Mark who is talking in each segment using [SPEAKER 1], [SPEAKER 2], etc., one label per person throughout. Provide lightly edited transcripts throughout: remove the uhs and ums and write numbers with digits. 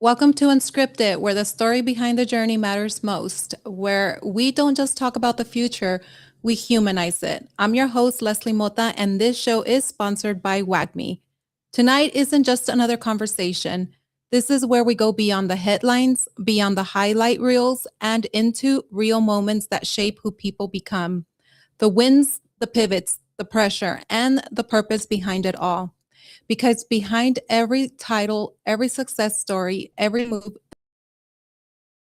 [SPEAKER 1] Welcome to Unscripted, where the story behind the journey matters most, where we don't just talk about the future, we humanize it. I'm your host, Leslie Mota, and this show is sponsored by WAGME. Tonight isn't just another conversation. This is where we go beyond the headlines, beyond the highlight reels, and into real moments that shape who people become. The wins, the pivots, the pressure, and the purpose behind it all. Because behind every title, every success story, every move,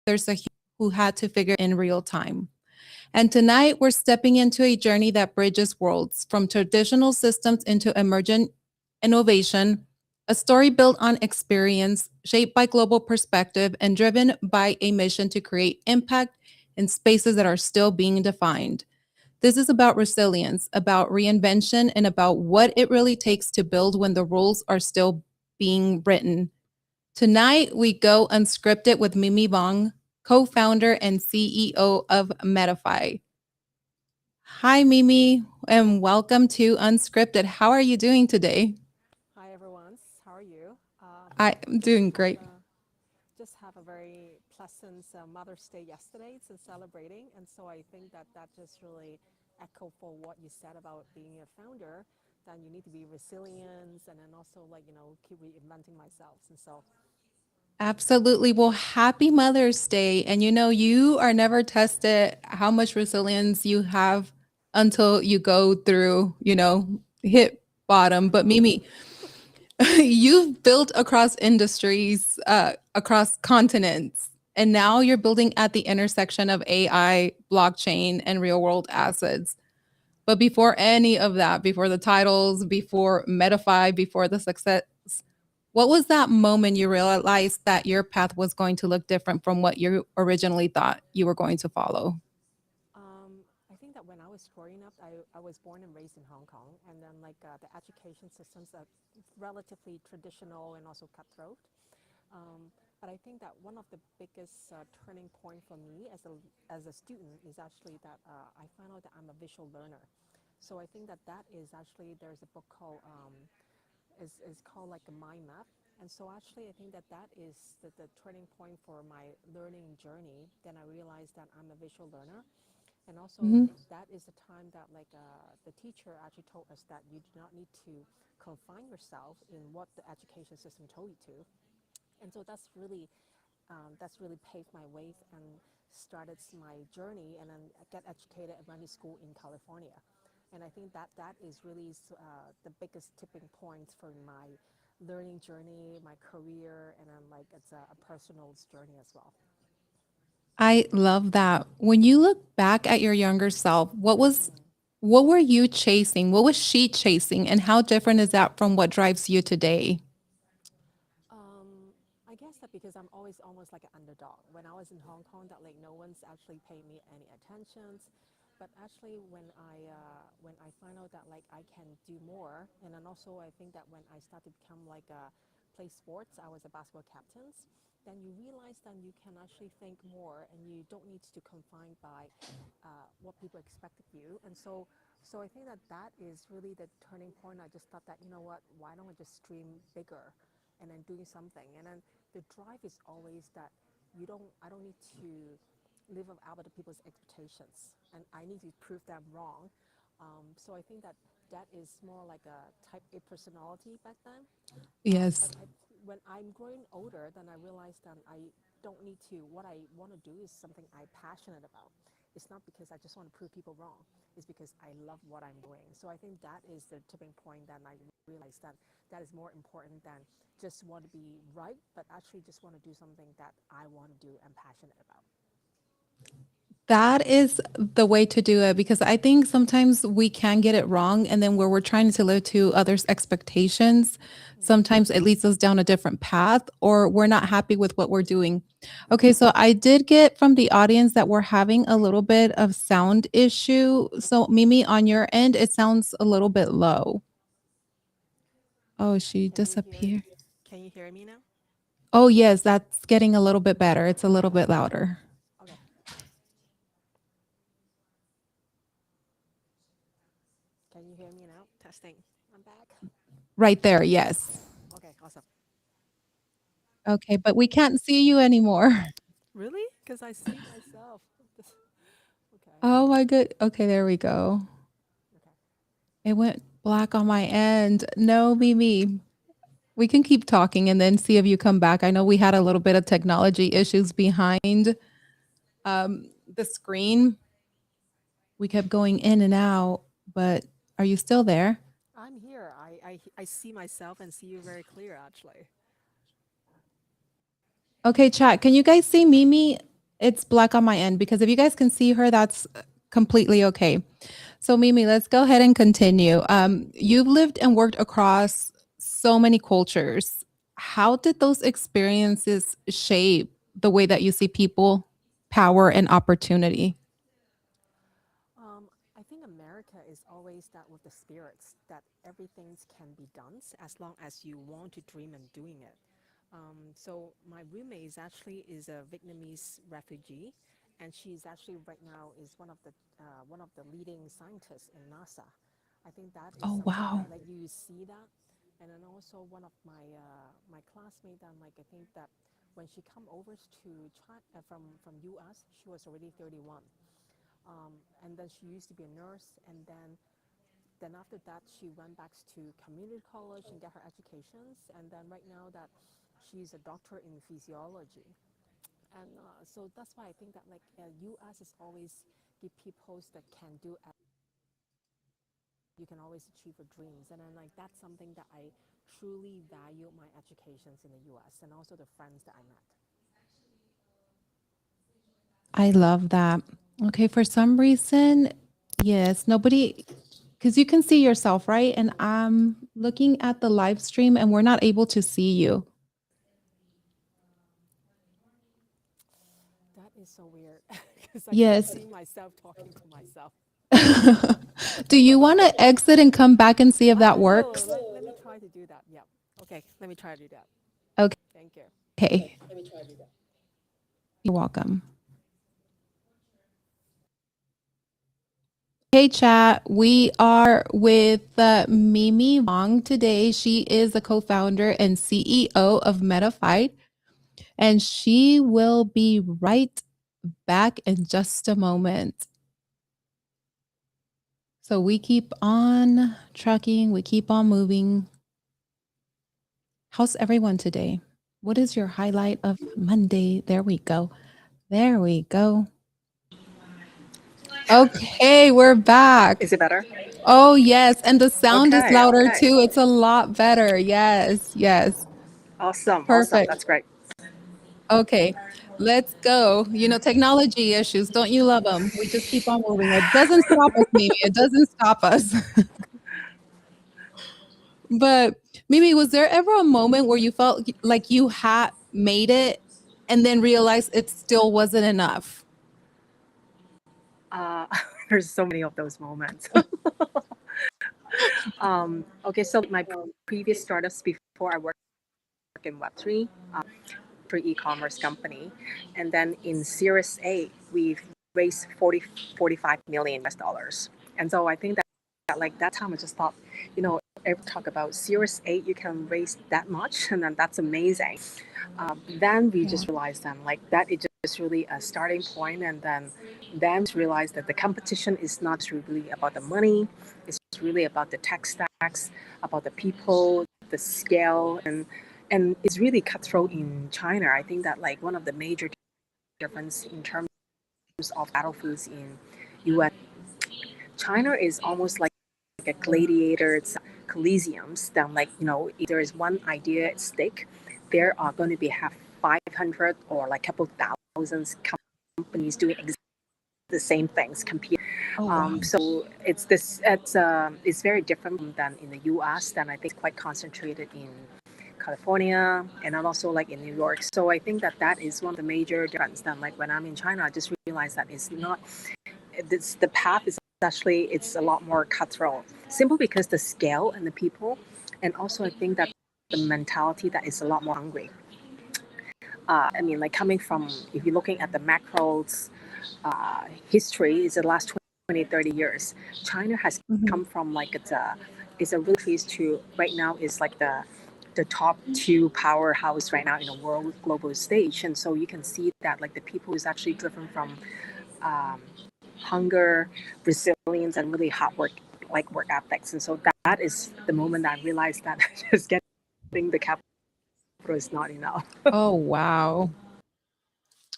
[SPEAKER 1] there's a human who had to figure in real time. And tonight, we're stepping into a journey that bridges worlds from traditional systems into emergent innovation, a story built on experience, shaped by global perspective, and driven by a mission to create impact in spaces that are still being defined. This is about resilience, about reinvention, and about what it really takes to build when the rules are still being written. Tonight, we go unscripted with Mimi Vong, co founder and CEO of Metafyed. Hi, Mimi, and welcome to Unscripted. How are you doing today?
[SPEAKER 2] Hi everyone, how are you?
[SPEAKER 1] I'm
[SPEAKER 2] Just
[SPEAKER 1] doing
[SPEAKER 2] have
[SPEAKER 1] great.
[SPEAKER 2] a just have a very pleasant Mother's Day yesterday to celebrating, and so I think that just really echo for what you said about being a founder. Then you need to be resilient, and then also keep reinventing myself. And so
[SPEAKER 1] Absolutely. Well, happy Mother's Day. And you are never tested how much resilience you have until you go through, hit bottom.
[SPEAKER 2] I
[SPEAKER 1] But
[SPEAKER 2] know.
[SPEAKER 1] Mimi, you've built across industries, across continents, and now you're building at the intersection of AI, blockchain, and real world assets. But before any of that, before the titles, before Metafy, before the success, what was that moment you realized that your path was going to look different from what you originally thought you were going to follow?
[SPEAKER 2] I think that when I was growing up, I was born and raised in Hong Kong, and then the education systems are relatively traditional and also cutthroat. But I think that one of the biggest turning point for me as a student is actually that I found out that I'm a visual learner. So I think that is actually there's a book called is called like a mind map. And so actually I think that is the turning point for my learning journey. Then I realized that I'm a visual learner, and also
[SPEAKER 1] Mhm.
[SPEAKER 2] that is the time that the teacher actually told us that you do not need to confine yourself in what the education system told you to. And so that's really paved my way and started my journey, and then get educated and went to school in California. And I think that is really the biggest tipping point for my learning journey, my career, and then it's a personal journey as well.
[SPEAKER 1] I love that. When you look back at your younger self, what were you chasing? What was she chasing? And how different is that from what drives you today?
[SPEAKER 2] I guess that because I'm always almost like an underdog. When I was in Hong Kong, that no one's actually paying me any attentions. But actually, when I find out that I can do more, and then also I think that when I start to become play sports, I was a basketball captain. Then you realize that you can actually think more, and you don't need to confine by what people expect of you. And so I think that is really the turning point. I just thought that, you know what, why don't I just dream bigger and then doing something. And then the drive is always that I don't need to live up other people's expectations, and I need to prove them wrong. So I think that is more like a type A personality back then.
[SPEAKER 1] Yes.
[SPEAKER 2] When I'm growing older, then I realized that I don't need to. What I want to do is something I'm passionate about. It's not because I just want to prove people wrong. It's because I love what I'm doing. So I think that is the tipping point. That I realized that is more important than just want to be right, but actually just want to do something that I want to do and passionate about.
[SPEAKER 1] That is the way to do it because I think sometimes we can get it wrong. And then where we're trying to live to others' expectations, sometimes it leads us down a different path or we're not happy with what we're doing. Okay, so I did get from the audience that we're having a little bit of sound issue. So, Mimi, on your end, it sounds a little bit low. Oh, she
[SPEAKER 2] Can you hear?
[SPEAKER 1] disappeared.
[SPEAKER 2] Can you hear me now?
[SPEAKER 1] Oh, yes, that's getting a little bit better. It's a little bit louder.
[SPEAKER 2] Okay. Can you hear me now? Testing. I'm back.
[SPEAKER 1] Right there, yes.
[SPEAKER 2] Okay. Awesome.
[SPEAKER 1] Okay, but we can't see you anymore.
[SPEAKER 2] Really? Because I see myself. Okay.
[SPEAKER 1] Oh my good. Okay, there we go.
[SPEAKER 2] Okay.
[SPEAKER 1] It went black on my end. No, Mimi. We can keep talking and then see if you come back. I know we had a little bit of technology issues behind the screen. We kept going in and out, but are you still there?
[SPEAKER 2] I'm here. I see myself and see you very clear, actually.
[SPEAKER 1] Okay, chat. Can you guys see Mimi? It's black on my end because if you guys can see her, that's completely okay. So, Mimi, let's go ahead and continue. You've lived and worked across so many cultures. How did those experiences shape the way that you see people, power, and opportunity?
[SPEAKER 2] I think America is always that with the spirits that everything can be done as long as you want to dream and doing it. So my roommate is a Vietnamese refugee, and she's actually right now is one of the leading scientists in NASA. I think that is
[SPEAKER 1] Oh,
[SPEAKER 2] something
[SPEAKER 1] wow.
[SPEAKER 2] that like you see that, and then also one of my classmates. And like I think that when she come over to China from U.S., she was already 31. And then she used to be a nurse, and then after that she went back to community college and get her educations, and then right now that she's a doctor in physiology. And so that's why I think that like us is always give people that can do you can always achieve your dreams, and then like that's something that I truly value my educations in the US and also the friends that I met.
[SPEAKER 1] I love that. Okay, for some reason, yes, nobody, because you can see yourself, right? And I'm looking at the live stream and we're not able to see you.
[SPEAKER 2] That is so weird because I keep
[SPEAKER 1] Yes.
[SPEAKER 2] seeing myself talking to myself.
[SPEAKER 1] Do you want to exit and come back and see if that
[SPEAKER 2] I will.
[SPEAKER 1] works?
[SPEAKER 2] Let me try to do that. Yeah. Okay. Let me try to do that. Thank you.
[SPEAKER 1] Okay. You're welcome. Hey, chat. We are with Mimi Vong today. She is the co founder and CEO of Metafyed, and she will be right back in just a moment. So we keep on trucking, we keep on moving. How's everyone today? What is your highlight of Monday? There we go. There we go. Okay, we're back.
[SPEAKER 3] Is it better?
[SPEAKER 1] Oh, yes. And the sound is
[SPEAKER 3] Okay,
[SPEAKER 1] louder
[SPEAKER 3] okay.
[SPEAKER 1] too. It's a lot better. Yes, yes.
[SPEAKER 3] Awesome, awesome.
[SPEAKER 1] Perfect.
[SPEAKER 3] That's great.
[SPEAKER 1] Okay, let's go. Technology issues. Don't you love them? We just keep on moving. It doesn't stop us, Mimi. It doesn't stop us. But Mimi, was there ever a moment where you felt like you had made it and then realized it still wasn't enough?
[SPEAKER 3] Uh, there's so many of those moments. Okay, so my previous startups before I worked in Web3 for e-commerce company, and then in Series A, we've raised 45 million US dollars. And so I think that like that time I just thought, ever talk about Series A, you can raise that much, and then that's amazing. Then we
[SPEAKER 1] Yeah.
[SPEAKER 3] just realized then like that is just really a starting point, and then just realized that the competition is not really about the money, it's really about the tech stacks, about the people, the scale, and it's really cutthroat in China. I think that like one of the major difference in terms of battlefields in US, China is almost like a gladiator. It's coliseums. Then like if there is one idea at stake, there are going to be have 500 or like couple thousands companies doing the same things compete.
[SPEAKER 1] Oh, wow.
[SPEAKER 3] So it's very different than in the U.S. Then I think it's quite concentrated in California and then also like in New York. So I think that is one of the major difference. Then like when I'm in China, I just realized that it's not. The path is actually it's a lot more cutthroat. Simply because the scale and the people, and also I think that the mentality that is a lot more hungry. I mean, like coming from if you're looking at the macros history is the last 20, 30 years. China has
[SPEAKER 1] Mhm.
[SPEAKER 3] come from like it's a really to right now is like the the top two powerhouse right now in the world global stage. And so you can see that like the people is actually driven from um, hunger, resilience, and really hard work, like work ethics. And so that is the moment that I realized that just getting the capital is not enough.
[SPEAKER 1] Oh, wow.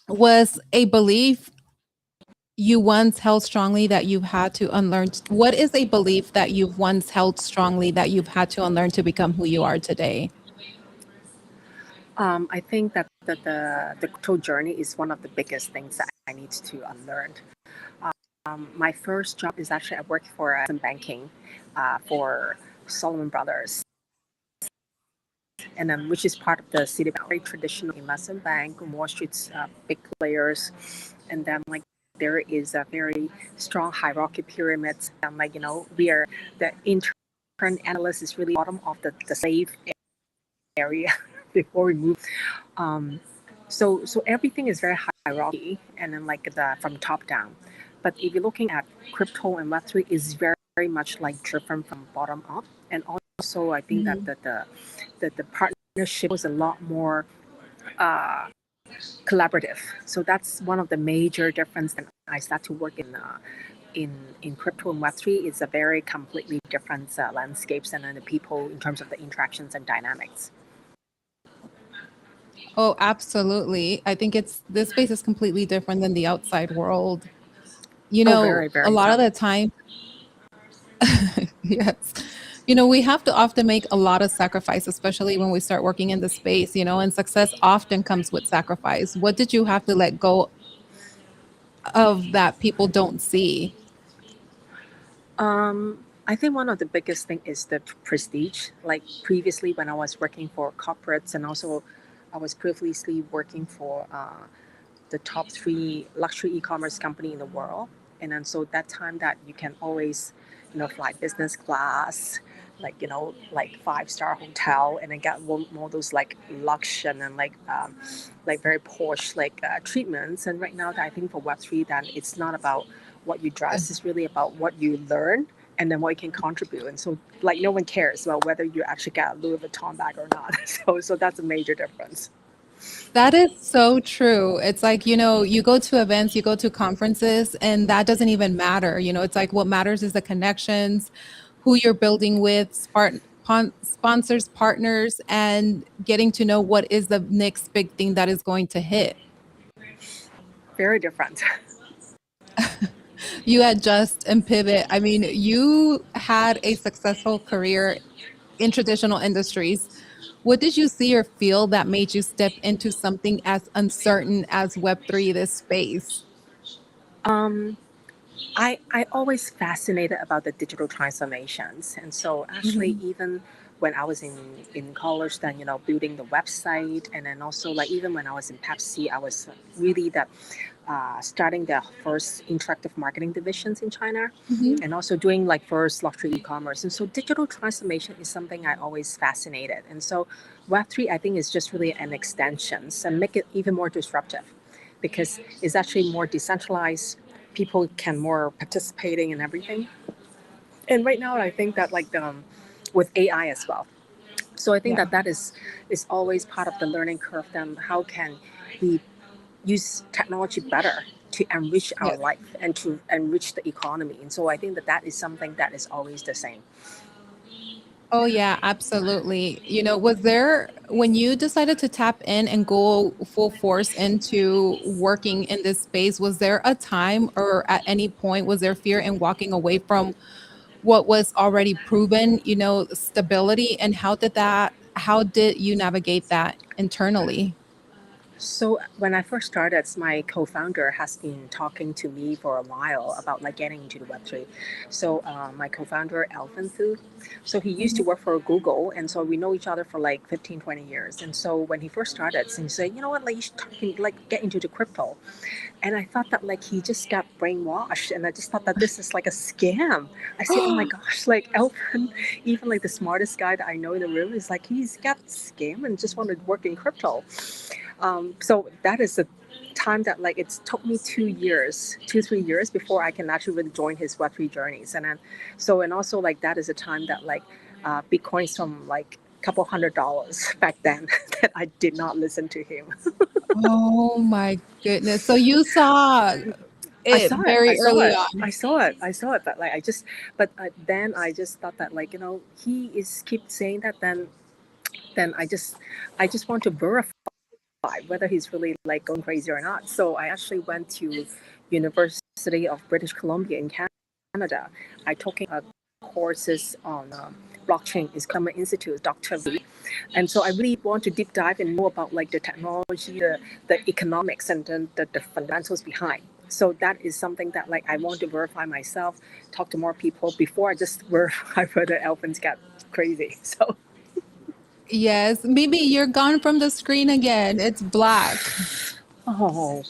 [SPEAKER 1] Was a belief you once held strongly that you've had to unlearn? What is a belief that you've once held strongly that you've had to unlearn to become who you are today?
[SPEAKER 3] I think that the crypto journey is one of the biggest things that I need to unlearn. My first job is actually I worked for banking for Solomon Brothers, and then which is part of the Citibank, very traditional investment bank, Wall Street's big players, and then like there is a very strong hierarchy pyramid, and like we are the intern analyst is really bottom of the slave area before we move. So everything is very hierarchy, and then like the from top down. But if you're looking at crypto and Web3, is very much like driven from bottom up, and also I think that the partnership was a lot more collaborative. So that's one of the major difference. When I start to work in crypto and Web3, it's a very completely different landscapes and then the people in terms of the interactions and dynamics.
[SPEAKER 1] Oh, absolutely. I think this space is completely different than the outside world.
[SPEAKER 3] Very,
[SPEAKER 1] A
[SPEAKER 3] very
[SPEAKER 1] lot of
[SPEAKER 3] different.
[SPEAKER 1] the time, yes. We have to often make a lot of sacrifice, especially when we start working in the space, and success often comes with sacrifice. What did you have to let go of that people don't see?
[SPEAKER 3] I think one of the biggest thing is the prestige. Like previously, when I was working for corporates, and also I was previously working for the top three luxury e-commerce company in the world, and then so that time that you can always, fly business class, like like 5-star hotel, and then get more those like luxe and then like very posh like treatments. And right now, that I think for Web3, then it's not about what you dress; it's really about what you learn and then what you can contribute. And so, like, no one cares about whether you actually get a Louis Vuitton bag or not. So that's a major difference.
[SPEAKER 1] That is so true. It's like, you go to events, you go to conferences, and that doesn't even matter. It's like what matters is the connections, who you're building with, sponsors, partners, and getting to know what is the next big thing that is going to hit.
[SPEAKER 3] Very different.
[SPEAKER 1] You adjust and pivot. I mean, you had a successful career in traditional industries. What did you see or feel that made you step into something as uncertain as Web3, this space?
[SPEAKER 3] Um, I always fascinated about the digital transformations, and so actually
[SPEAKER 1] Mhm.
[SPEAKER 3] even when I was in college, then building the website, and then also like even when I was in Pepsi, I was really the starting the first interactive marketing divisions in China,
[SPEAKER 1] Mhm.
[SPEAKER 3] and also doing like first luxury e-commerce. And so digital transformation is something I always fascinated. And so Web3 I think is just really an extension and make it even more disruptive because it's actually more decentralized. People can more participating in everything. And right now I think that like with AI as well. So I think
[SPEAKER 1] Yeah.
[SPEAKER 3] that is always part of the learning curve. Then how can we use technology better to enrich our
[SPEAKER 1] Yes.
[SPEAKER 3] life and to enrich the economy? And so I think that is something that is always the same.
[SPEAKER 1] Oh, yeah, absolutely. Was there, when you decided to tap in and go full force into working in this space, was there a time or at any point, was there fear in walking away from what was already proven, stability? And how did you navigate that internally?
[SPEAKER 3] So when I first started, my co-founder has been talking to me for a while about like getting into the Web3. So my co-founder, Alvin Thu, so he used to
[SPEAKER 1] Mhm.
[SPEAKER 3] work for Google. And so we know each other for like 15, 20 years. And so when he first started, so he said, you know what, like you should like get into the crypto. And I thought that like he just got brainwashed, and I just thought that this is like a scam. I said, oh my gosh, like Elton, even like the smartest guy that I know in the room is like he's got scammed and just wanted to work in crypto. So that is the time that like it took me 2 years, 3 years before I can actually really join his Web3 journeys. And then so and also like that is a time that like Bitcoin's from like couple $100 back then that I did not listen to him.
[SPEAKER 1] Oh my goodness. So you saw
[SPEAKER 3] I
[SPEAKER 1] it
[SPEAKER 3] saw it. I
[SPEAKER 1] very
[SPEAKER 3] saw
[SPEAKER 1] early
[SPEAKER 3] it.
[SPEAKER 1] on.
[SPEAKER 3] I saw it. I saw it. But like then I just thought that like he is keep saying that. Then I just want to verify whether he's really like going crazy or not. So I actually went to University of British Columbia in Canada. I took courses on blockchain. It's Climate Institute, Dr. Lee. And so I really want to deep dive and know about like the technology, the economics, and the fundamentals behind. So that is something that like I want to verify myself, talk to more people before I just verify whether elephants get crazy. So
[SPEAKER 1] Yes, Mimi, you're gone from the screen again. It's black.
[SPEAKER 3] oh,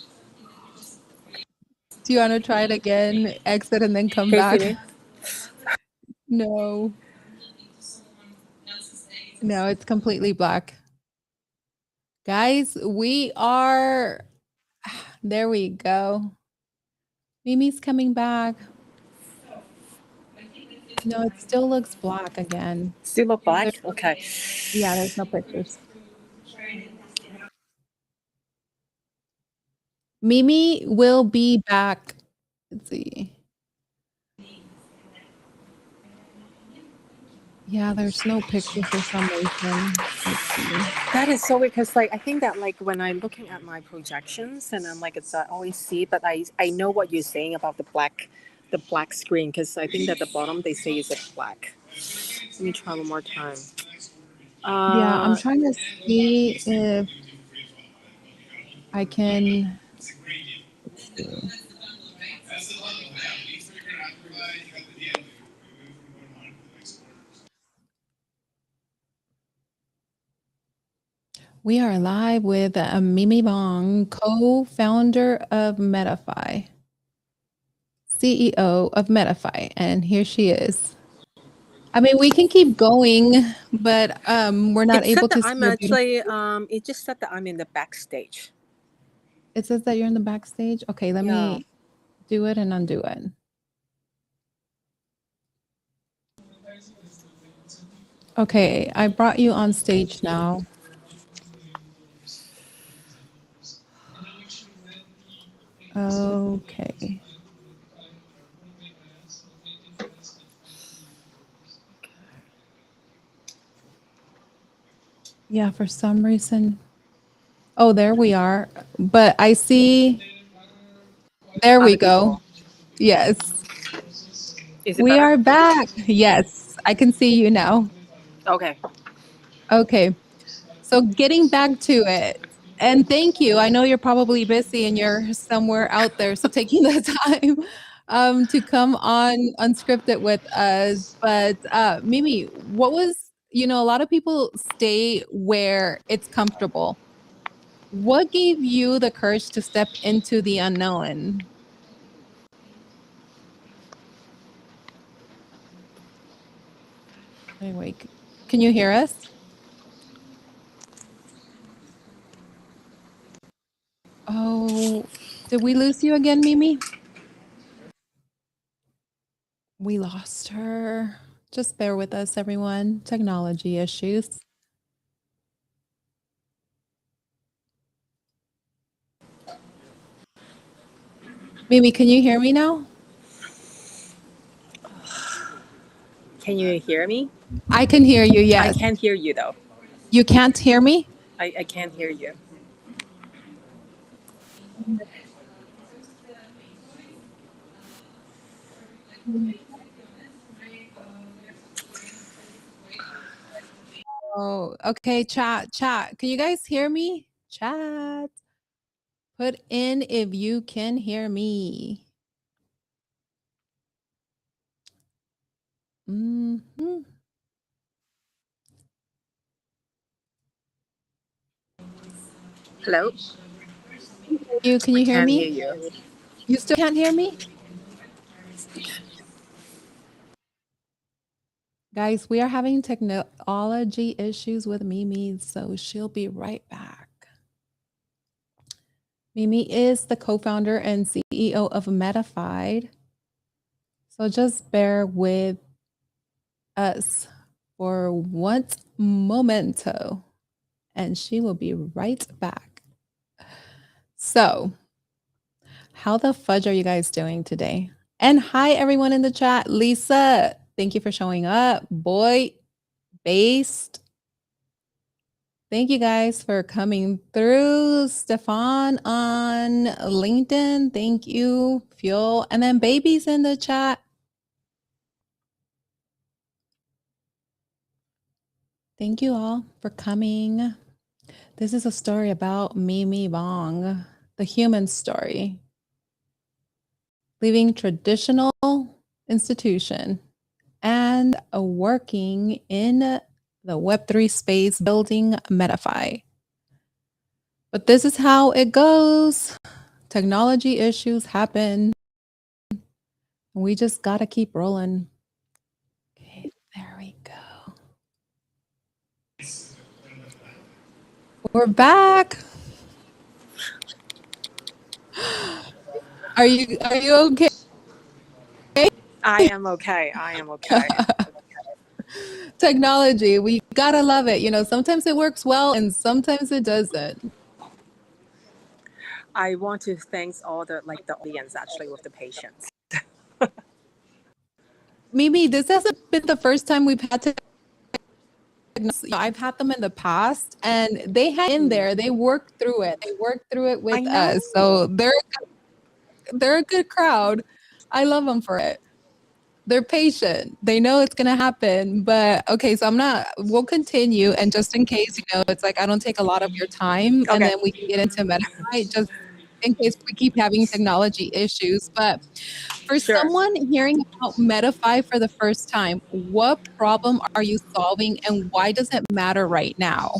[SPEAKER 1] Do you want to try it again? Exit and then come
[SPEAKER 3] can you see
[SPEAKER 1] back?
[SPEAKER 3] me?
[SPEAKER 1] No. No, it's completely black. Guys, we are there we go. Mimi's coming back. No, it still looks black again.
[SPEAKER 3] Still look black? Okay.
[SPEAKER 1] Yeah, there's no pictures. Mimi will be back. Let's see. Yeah, there's no picture for some reason. Let's see.
[SPEAKER 3] That is so weird because like I think that like when I'm looking at my projections and I'm like it's I always see, but I know what you're saying about the black screen because I think that the bottom they say is a black. Let me try one more time.
[SPEAKER 1] Yeah, I'm trying to see if I can. Let's see. We are live with Mimi Vong, co-founder of Metafy, CEO of Metafy, and here she is. I mean, we can keep going, but we're not
[SPEAKER 3] It said
[SPEAKER 1] able
[SPEAKER 3] that
[SPEAKER 1] to see
[SPEAKER 3] I'm
[SPEAKER 1] your beautiful.
[SPEAKER 3] actually it just said that I'm in the backstage.
[SPEAKER 1] It says that you're in the backstage. Okay, let
[SPEAKER 3] Yeah.
[SPEAKER 1] me do it and undo it. Okay, I brought you on stage now. Okay. Yeah, for some reason. Oh, there we are. But I see. There we
[SPEAKER 3] Other
[SPEAKER 1] go.
[SPEAKER 3] people.
[SPEAKER 1] Yes.
[SPEAKER 3] Is it
[SPEAKER 1] We
[SPEAKER 3] better?
[SPEAKER 1] are back. Yes, I can see you now.
[SPEAKER 3] Okay.
[SPEAKER 1] Okay. So getting back to it. And thank you. I know you're probably busy and you're somewhere out there. So taking the time to come on Unscripted with us. But Mimi, what was, a lot of people stay where it's comfortable. What gave you the courage to step into the unknown? Okay, wait. Can you hear us? Oh, did we lose you again, Mimi? We lost her. Just bear with us, everyone. Technology issues. Mimi, can you hear me now?
[SPEAKER 3] Can you hear me?
[SPEAKER 1] I can hear you, yes.
[SPEAKER 3] I can't hear you though.
[SPEAKER 1] You can't hear me?
[SPEAKER 3] I can't hear you.
[SPEAKER 1] Oh, okay, chat. Can you guys hear me? Chat. Put in if you can hear me. Mhm.
[SPEAKER 3] Hello?
[SPEAKER 1] Can
[SPEAKER 3] I
[SPEAKER 1] you hear
[SPEAKER 3] can't hear
[SPEAKER 1] me?
[SPEAKER 3] you.
[SPEAKER 1] You still can't hear me? Guys, we are having technology issues with Mimi, so she'll be right back. Mimi is the co-founder and CEO of Metafyed. So just bear with us. for one momento, and she will be right back. So, how the fudge are you guys doing today? And hi, everyone in the chat. Lisa, thank you for showing up. Boy, based. Thank you guys for coming through. Stefan on LinkedIn. Thank you. Fuel. And then babies in the chat. Thank you all for coming. This is a story about Mimi Vong, the human story. Leaving traditional institution and working in the Web3 space, building Metafyed. But this is how it goes. Technology issues happen. We just got to keep rolling. Okay, there we go. We're back. Are you okay?
[SPEAKER 3] I am okay. I am okay.
[SPEAKER 1] Technology, we gotta love it. You know, sometimes it works well and sometimes it doesn't.
[SPEAKER 3] I want to thank all the audience actually with the patience.
[SPEAKER 1] Mimi, this hasn't been the first time we've had to. I've had them in the past, and they hang in there. They worked through it. They worked through it with us. So they're a good crowd. I love them for it. They're patient. They know it's going to happen. But okay, so we'll continue. And just in case, you know, it's like I don't take a lot of your time, and then we can get into Metafyed just in case we keep having technology issues. But for someone hearing about Metafyed for the first time, what problem are you solving and why does it matter right now?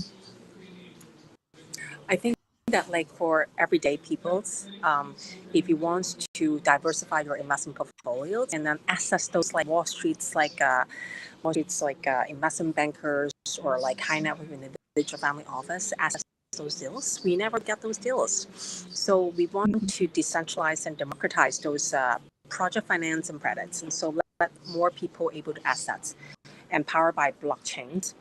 [SPEAKER 3] I think that for everyday peoples, if you want to diversify your investment portfolios and then access those Wall Street's investment bankers or high net worth individual family office, access those deals, we never get those deals. So we want to decentralize and democratize those project finance and credits, and so let more people able to access, empowered by blockchains.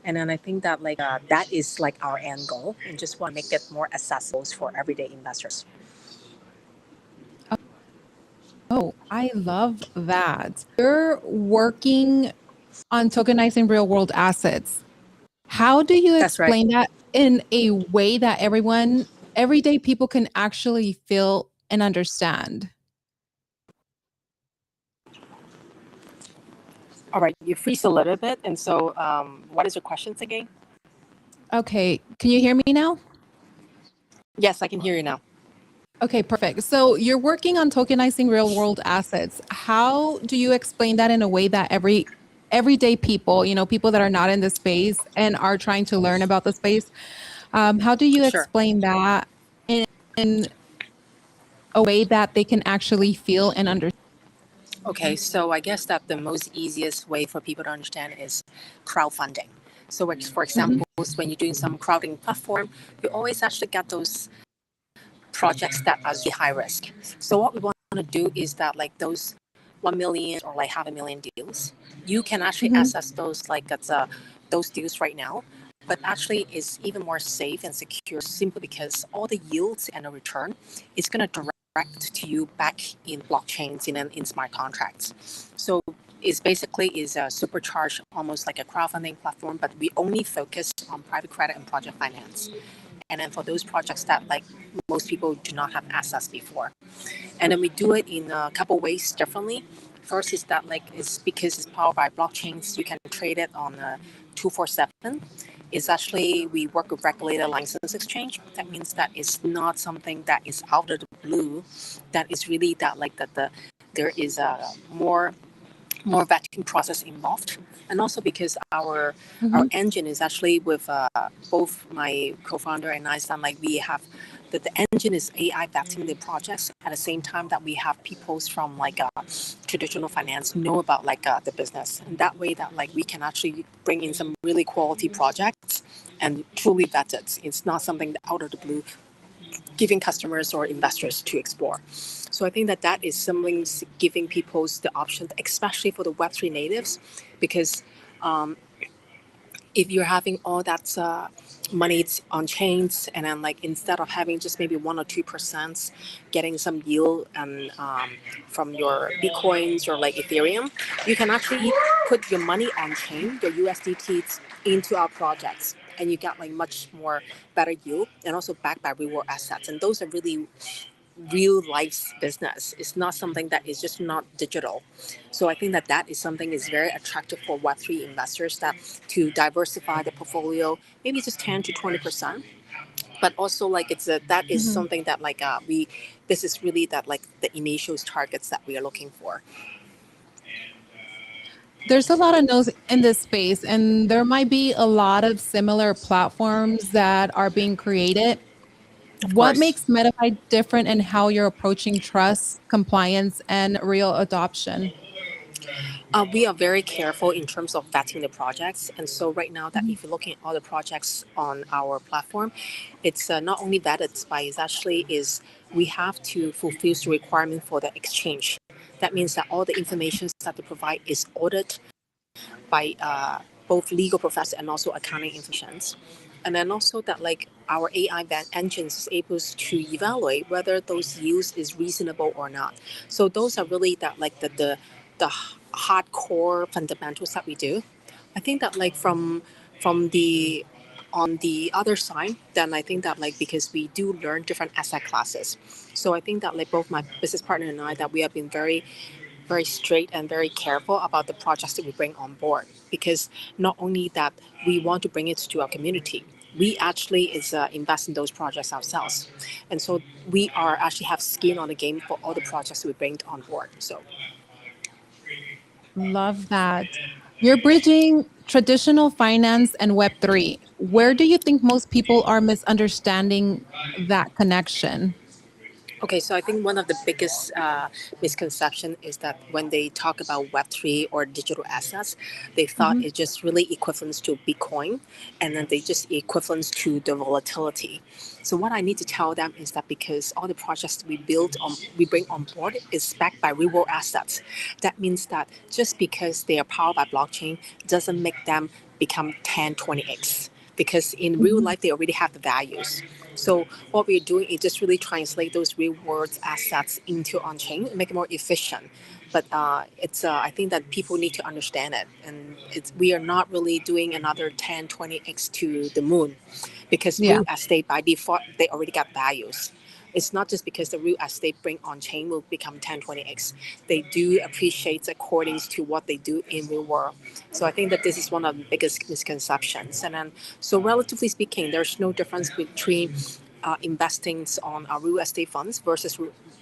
[SPEAKER 3] And then I think that that is our end goal, and just want to make it more accessible for everyday investors.
[SPEAKER 1] Oh, I love that. You're working on tokenizing real world assets. How do you explain that in a way that everyday people can actually feel and understand?
[SPEAKER 3] All right, you freeze a little bit. And so what is your questions again?
[SPEAKER 1] Okay, can you hear me now?
[SPEAKER 3] Yes, I can hear you now.
[SPEAKER 1] Okay, perfect. So you're working on tokenizing real world assets. How do you explain that in a way that everyday people, you know, people that are not in the space and are trying to learn about the space, how do you explain that in a way that they can actually feel and understand?
[SPEAKER 3] Okay, so I guess that the most easiest way for people to understand is crowdfunding. So for example, when you're doing some crowding platform, you always actually get those projects that are really high risk. So what we want to do is that those 1 million or half a million deals, you can actually access those those deals right now, but actually is even more safe and secure simply because all the yields and the return is going to direct to you back in blockchains in smart contracts. So it's basically supercharged, almost like a crowdfunding platform, but we only focus on private credit and project finance. And then for those projects that most people do not have access before. And then we do it in a couple ways differently. First is that it's because it's powered by blockchains, you can trade it on 247. It's actually, we work with regulated license exchange. That means that it's not something that is out of the blue. That is really there is a more vetting process involved, and also because our engine is actually with both my co-founder and I. We have that the engine is AI vetting the projects at the same time that we have people from traditional finance know about the business, and that way that we can actually bring in some really quality projects and truly vet it. It's not something out of the blue, giving customers or investors to explore. So I think that is something giving people the option, especially for the Web3 natives, because Um, if you're having all that money on chains, and then like instead of having just maybe 1 or 2% getting some yield and from your bitcoins or like ethereum, you can actually put your money on chain, your usdt into our projects, and you get like much more better yield, and also backed by reward assets, and those are really real life business. It's not something that is just not digital. So I think that that is something is very attractive for Web3 investors, that to diversify the portfolio, maybe just 10 to 20%. But also like that is
[SPEAKER 1] Mhm.
[SPEAKER 3] something that like we this is really that like the initial targets that we are looking for.
[SPEAKER 1] There's a lot of no's in this space, and there might be a lot of similar platforms that are being created.
[SPEAKER 3] Of
[SPEAKER 1] What
[SPEAKER 3] course.
[SPEAKER 1] makes Metafyed different in how you're approaching trust, compliance, and real adoption?
[SPEAKER 3] We are very careful in terms of vetting the projects. And so right now that
[SPEAKER 1] Mhm.
[SPEAKER 3] if you're looking at all the projects on our platform, it's not only vetted by, it's actually is we have to fulfill the requirement for the exchange. That means that all the information that they provide is audited by both legal professors and also accounting informations. And then also that like our AI engines is able to evaluate whether those yields is reasonable or not. So those are really that like the hardcore fundamentals that we do. I think that like from the on the other side, then I think that like because we do learn different asset classes. So I think that like both my business partner and I, that we have been very straight and very careful about the projects that we bring on board, because not only that we want to bring it to our community, we actually is invest in those projects ourselves, and so we are actually have skin on the game for all the projects we bring on board. So
[SPEAKER 1] Love that. You're bridging traditional finance and Web3. Where do you think most people are misunderstanding that connection?
[SPEAKER 3] okay, so I think one of the biggest misconception is that when they talk about Web3 or digital assets, they thought
[SPEAKER 1] Mhm.
[SPEAKER 3] it just really equivalents to Bitcoin, and then they just equivalents to the volatility. So what I need to tell them is that because all the projects we bring on board is backed by real world assets. That means that just because they are powered by blockchain doesn't make them become 10, 20x. Because in real
[SPEAKER 1] Mhm.
[SPEAKER 3] life, they already have the values. So what we're doing is just really translate those real world assets into on chain and make it more efficient. But it's I think that people need to understand it, and we are not really doing another 10, 20x to the moon, because
[SPEAKER 1] Yeah.
[SPEAKER 3] real estate by default they already got values. It's not just because the real estate bring on chain will become 10, 20x. They do appreciate according to what they do in real world. So I think that this is one of the biggest misconceptions. And then, so relatively speaking, there's no difference between investing on our real estate funds versus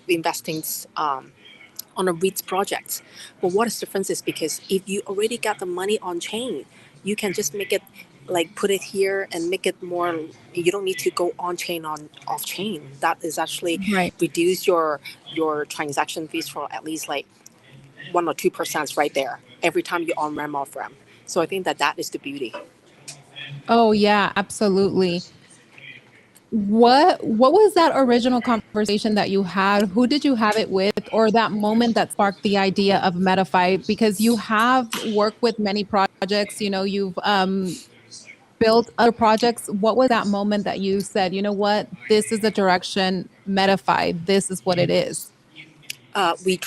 [SPEAKER 3] investing on a REIT project. But what is the difference is because if you already got the money on chain, you can just make it like put it here and make it more. You don't need to go on chain on off chain. That is actually
[SPEAKER 1] Right.
[SPEAKER 3] reduce your transaction fees for at least like 1 or 2% right there every time you on rem off rem. So I think that that is the beauty.
[SPEAKER 1] Oh yeah, absolutely. What was that original conversation that you had? Who did you have it with, or that moment that sparked the idea of Metafy? Because you have worked with many projects, you've built other projects. What was that moment that you said, you know what, this is the direction Metafy, this is what it is?
[SPEAKER 3] We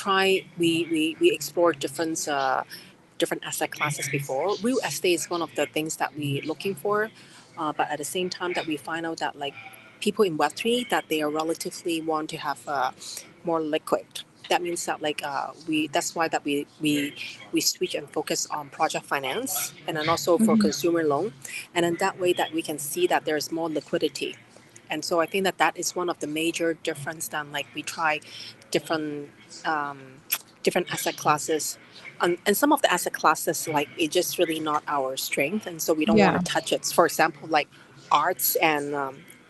[SPEAKER 3] explore different asset classes before. Real estate is one of the things that we looking for, but at the same time that we find out that like people in Web3 that they are relatively want to have more liquid. That means that like we that's why that we switch and focus on project finance, and then also for
[SPEAKER 1] Mhm.
[SPEAKER 3] consumer loan, and then that way that we can see that there's more liquidity. And so I think that that is one of the major difference than like we try different um, different asset classes, and some of the asset classes like it's just really not our strength, and so we don't want
[SPEAKER 1] Yeah.
[SPEAKER 3] to touch it. For example, like arts and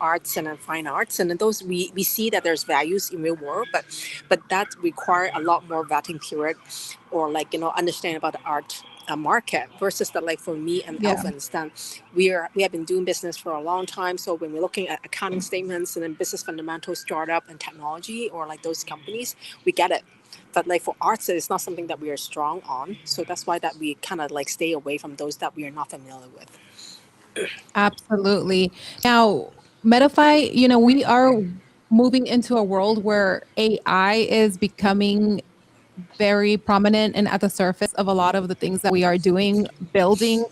[SPEAKER 3] arts and then fine arts, and then those we see that there's values in real world, but that require a lot more vetting period, or like understand about the art market versus that like for me and
[SPEAKER 1] Yeah.
[SPEAKER 3] Elvin's, then we have been doing business for a long time. So when we're looking at accounting statements and then business fundamentals, startup and technology, or like those companies, we get it. But like for arts, it's not something that we are strong on. So that's why that we kind of like stay away from those that we are not familiar with.
[SPEAKER 1] Absolutely. Now, Metafy, we are moving into a world where AI is becoming very prominent and at the surface of a lot of the things that we are doing, building.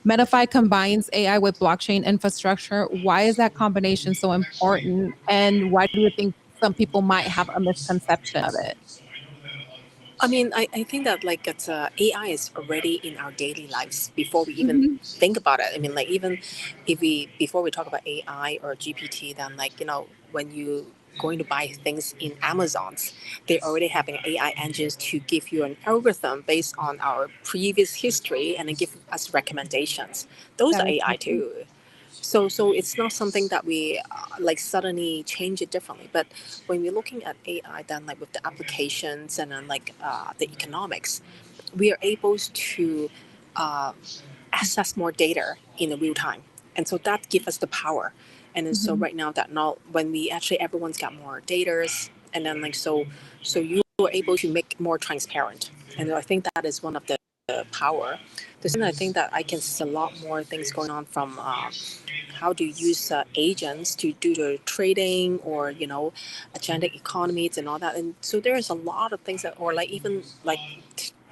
[SPEAKER 1] Metafy combines AI with blockchain infrastructure. Why is that combination so important? And why do you think some people might have a misconception of it?
[SPEAKER 3] I mean, I think that like it's AI is already in our daily lives before we even
[SPEAKER 1] Mhm.
[SPEAKER 3] think about it. I mean, like even if we before we talk about AI or GPT, then like when you going to buy things in Amazon's, they already having AI engines to give you an algorithm based on our previous history and then give us recommendations. Those
[SPEAKER 1] That
[SPEAKER 3] are
[SPEAKER 1] is so
[SPEAKER 3] AI
[SPEAKER 1] true.
[SPEAKER 3] too. So it's not something that we like suddenly change it differently. But when we're looking at AI, then like with the applications and then like the economics, we are able to uh, access more data in the real time, and so that gives us the power. And then so
[SPEAKER 1] Mhm.
[SPEAKER 3] right now that now when we actually everyone's got more data, and then like so you are able to make more transparent, and I think that is one of the power. The second, I think that I can see a lot more things going on from how to use agents to do the trading or agentic economies and all that. And so there is a lot of things that, or like even like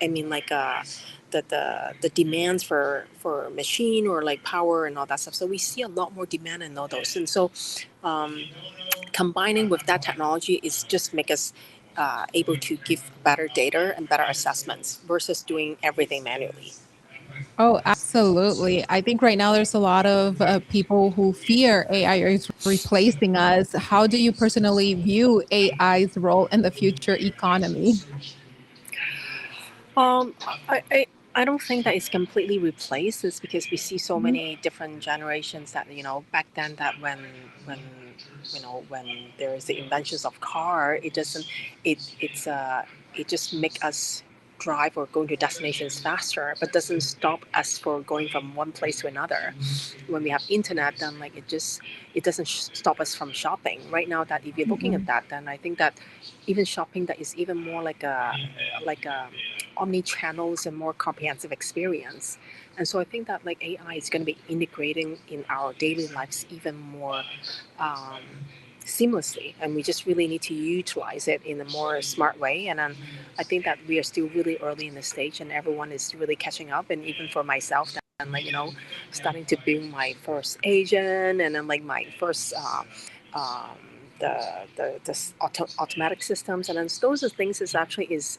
[SPEAKER 3] I mean like the demands for machine or like power and all that stuff. So we see a lot more demand in all those. And so um, combining with that technology is just make us able to give better data and better assessments versus doing everything manually.
[SPEAKER 1] Oh, absolutely. I think right now there's a lot of people who fear AI is replacing us. How do you personally view AI's role in the future economy?
[SPEAKER 3] Um, I, I, I don't think that it's completely replaced. It's because we see so
[SPEAKER 1] Mhm.
[SPEAKER 3] many different generations that back then that when when there is the inventions of car, it doesn't it just make us drive or go to destinations faster, but doesn't stop us for going from one place to another. When we have internet, then like it doesn't stop us from shopping. Right now, that if you're looking at
[SPEAKER 1] Mm-mm.
[SPEAKER 3] that, then I think that even shopping that is even more like a omni channels and more comprehensive experience. And so I think that like AI is going to be integrating in our daily lives even more um, seamlessly, and we just really need to utilize it in a more smart way. And I think that we are still really early in the stage, and everyone is really catching up. And even for myself, then like starting to build my first agent, and then like my first. Um, the automatic systems, and then those are things is actually is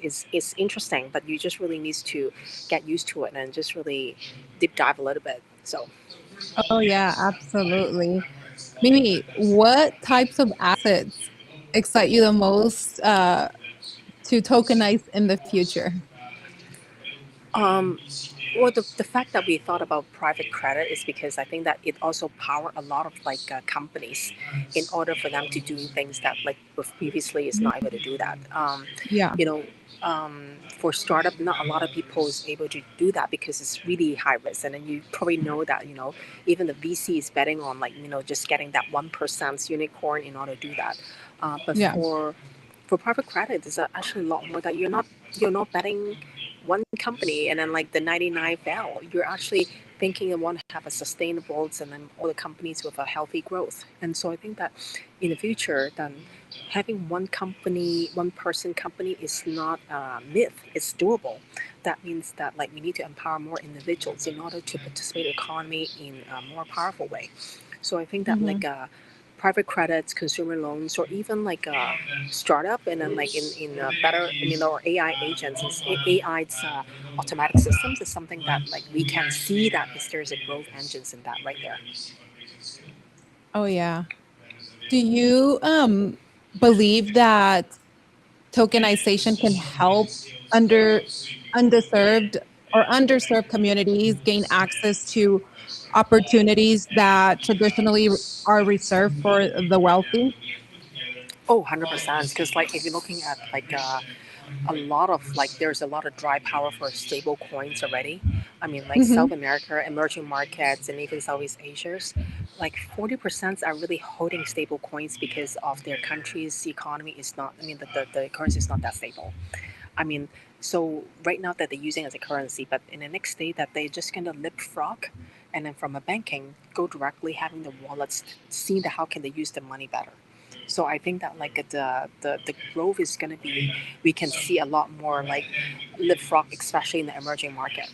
[SPEAKER 3] interesting, but you just really needs to get used to it and just really deep dive a little bit. So
[SPEAKER 1] Oh, yeah, absolutely. Mimi, what types of assets excite you the most to tokenize in the future?
[SPEAKER 3] um, well, the fact that we thought about private credit is because I think that it also power a lot of like companies in order for them to do things that like with previously is not able to do that.
[SPEAKER 1] Yeah.
[SPEAKER 3] You know, for startup, not a lot of people is able to do that because it's really high risk. And then you probably know that even the VC is betting on like just getting that 1% unicorn in order to do that. But
[SPEAKER 1] Yeah.
[SPEAKER 3] for private credit, there's actually a lot more that you're not betting one company and then like the 99 fail. You're actually thinking and want to have a sustainable and then all the companies with a healthy growth. And so I think that in the future, then having one company, one person company is not a myth. It's doable. That means that like we need to empower more individuals in order to participate in the economy in a more powerful way. So I think that
[SPEAKER 1] Hmm.
[SPEAKER 3] like private credits, consumer loans, or even like a startup, and then like in better, or AI agents, AI's automatic systems is something that like we can see that there's a growth engines in that right there.
[SPEAKER 1] Oh, yeah. Do you believe that tokenization can help under underserved or underserved communities gain access to opportunities that traditionally are reserved for the wealthy?
[SPEAKER 3] Oh, 100%. Because like if you're looking at like a lot of like there's a lot of dry power for stable coins already. I mean, like
[SPEAKER 1] Hmm.
[SPEAKER 3] South America, emerging markets, and even Southeast Asia's, like 40% are really holding stable coins because of their country's economy is not. I mean, the currency is not that stable. I mean, so right now that they're using as a currency, but in the next day that they're just gonna leapfrog, and then from a banking go directly having the wallets, seeing that how can they use the money better. So I think that like the growth is gonna be, we can see a lot more like leapfrog, especially in the emerging market.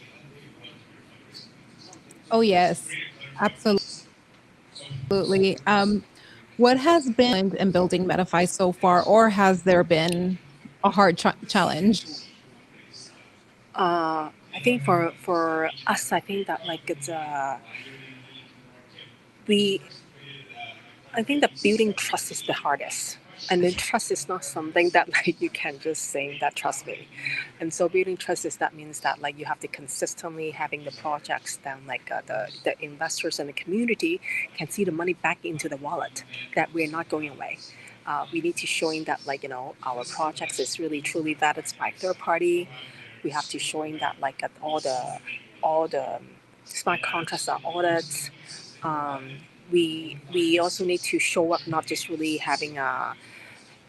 [SPEAKER 1] Oh, yes, absolutely. What has been in building Metafy so far, or has there been a hard challenge?
[SPEAKER 3] I think for us, I think that like it's we I think that building trust is the hardest. And then trust is not something that like you can just say that trust me. And so building trust is that means that like you have to consistently having the projects, then like the investors and the community can see the money back into the wallet, that we're not going away. We need to showing that like our projects is really truly vetted by third party. We have to showing that like all the smart contracts are audited. um, we also need to show up not just really having a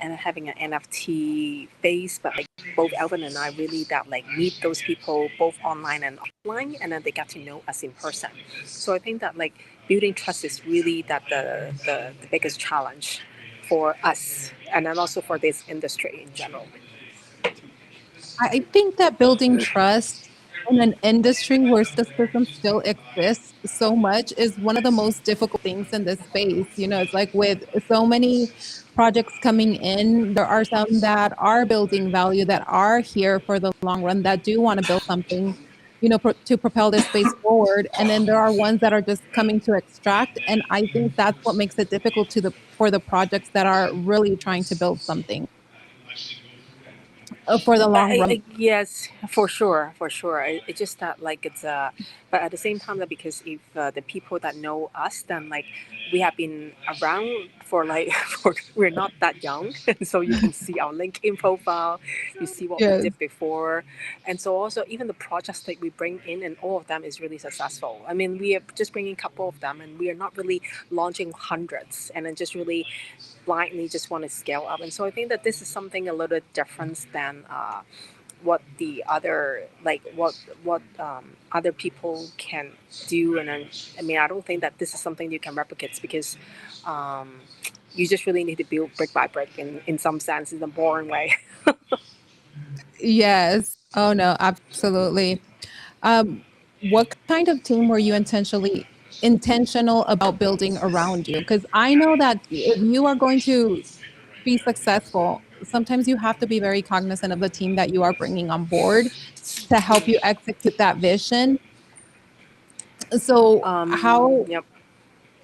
[SPEAKER 3] and having an NFT face, but like both Elvin and I really that like meet those people both online and offline, and then they get to know us in person. So I think that like building trust is really that the biggest challenge for us, and then also for this industry in general.
[SPEAKER 1] I think that building trust in an industry where skepticism still exists so much is one of the most difficult things in this space. You know, it's like with so many projects coming in, there are some that are building value, that are here for the long run, that do want to build something, you know, to propel this space forward. And then there are ones that are just coming to extract. And I think that's what makes it difficult for the projects that are really trying to build something for the long run.
[SPEAKER 3] Yes, for sure, for sure. It's just that like it's but at the same time that because if the people that know us, then like we have been around for like for we're not that young, and so you can see our LinkedIn profile, you see what we
[SPEAKER 1] Yes.
[SPEAKER 3] did before, and so also even the projects that we bring in, and all of them is really successful. I mean, we are just bringing a couple of them, and we are not really launching hundreds, and then just really blindly just want to scale up. And so I think that this is something a little different than what the other like what other people can do. And then I mean I don't think that this is something you can replicate because um, you just really need to build brick by brick in some sense in a boring way.
[SPEAKER 1] Yes. Oh no, absolutely. What kind of team were you intentional about building around you? Because I know that if you are going to be successful, sometimes you have to be very cognizant of the team that you are bringing on board to help you execute that vision. So how,
[SPEAKER 3] Yep.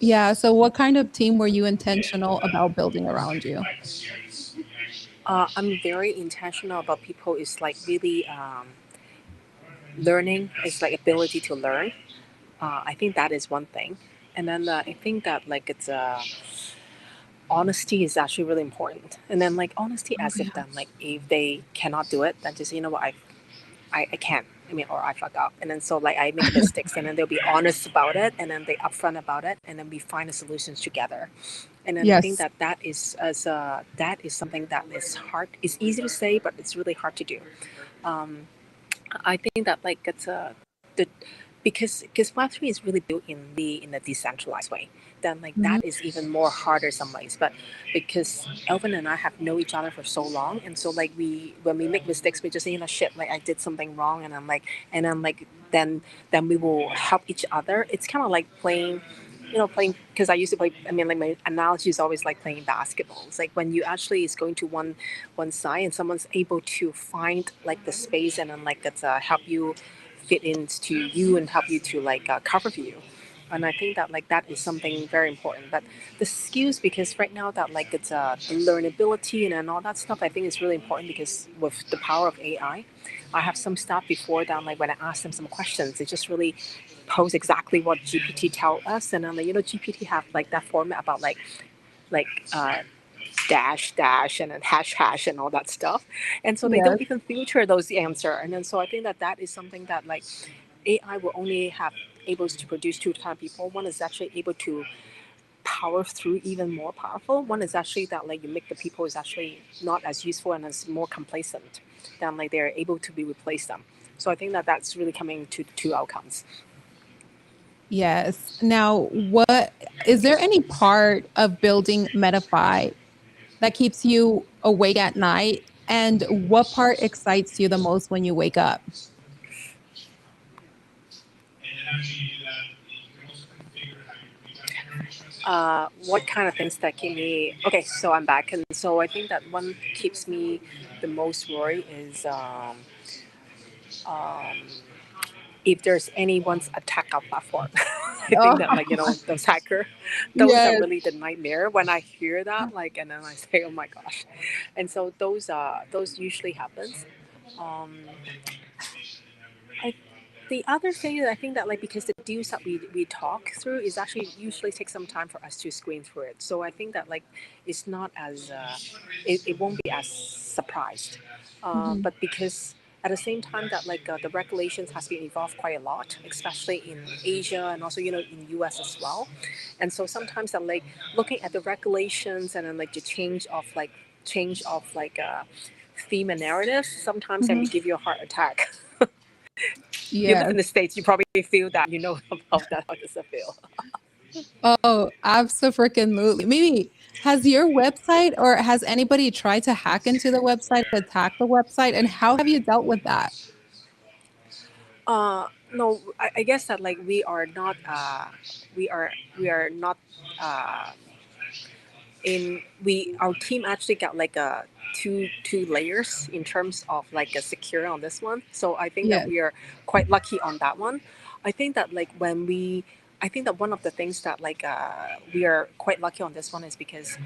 [SPEAKER 1] yeah, so what kind of team were you intentional about building around you?
[SPEAKER 3] I'm very intentional about people is like really learning is like ability to learn. I think that is one thing. And then I think that like it's honesty is actually really important. And then like honesty
[SPEAKER 1] Oh,
[SPEAKER 3] as if
[SPEAKER 1] yeah.
[SPEAKER 3] then like if they cannot do it, then just you know what I can't. I mean, or I fuck up, and then so like I make mistakes, and then they'll be honest about it, and then they upfront about it, and then we find the solutions together. And then I think
[SPEAKER 1] Yes.
[SPEAKER 3] that that is something that is hard. It's easy to say, but it's really hard to do. Um, I think that like it's the because Web3 is really built in a decentralized way. Then like
[SPEAKER 1] Mhm.
[SPEAKER 3] that is even more harder some ways. But because Elvin and I have known each other for so long, and so like we when we make mistakes, we just say shit like I did something wrong, and I'm like then we will help each other. It's kind of like playing. Playing because I used to play. I mean, like my analogy is always like playing basketball. It's like when you actually is going to one side and someone's able to find like the space and then like that's help you fit into you and help you to like cover for you. And I think that like that is something very important. But the skills, because right now that like it's the learnability and all that stuff, I think is really important because with the power of AI, I have some staff before that like when I ask them some questions, they just really pose exactly what GPT tell us, and then like, GPT have like that format about like dash dash and then hash hash and all that stuff, and so they
[SPEAKER 1] Yes.
[SPEAKER 3] don't even filter those answer. And then so I think that that is something that like AI will only have able to produce two kind of people. One is actually able to power through even more powerful. One is actually that like you make the people is actually not as useful and as more complacent, then like they're able to be replace them. So I think that that's really coming to two outcomes.
[SPEAKER 1] Yes. Now, what is there any part of building Metafy that keeps you awake at night? And what part excites you the most when you wake up?
[SPEAKER 3] What kind of things that keep me okay? So I'm back, and so I think that one keeps me the most worried is um, if there's anyone's attack our platform. I think that like those hacker, those are
[SPEAKER 1] Yes.
[SPEAKER 3] really the nightmare when I hear that like, and then I say, oh my gosh, and so those usually happens. Um, I the other thing is I think that like because the deals that we talk through is actually usually takes some time for us to screen through it. So I think that like it's not as it won't be as surprised.
[SPEAKER 1] Mhm.
[SPEAKER 3] But because at the same time that like the regulations has been evolved quite a lot, especially in Asia and also in US as well. And so sometimes that like looking at the regulations and then like the change of like theme and narrative sometimes can
[SPEAKER 1] Mhm.
[SPEAKER 3] give you a heart attack. You live
[SPEAKER 1] Yes.
[SPEAKER 3] in the States, you probably feel that, you know about that. How does it feel?
[SPEAKER 1] Oh, absolutely. Maybe has your website or has anybody tried to hack into the website, attack the website, and how have you dealt with that?
[SPEAKER 3] No, I guess that like we are we are not uh, in we our team actually got like a two layers in terms of like a secure on this one. So I think that
[SPEAKER 1] Yes.
[SPEAKER 3] we are quite lucky on that one. I think that like I think that one of the things that like we are quite lucky on this one is because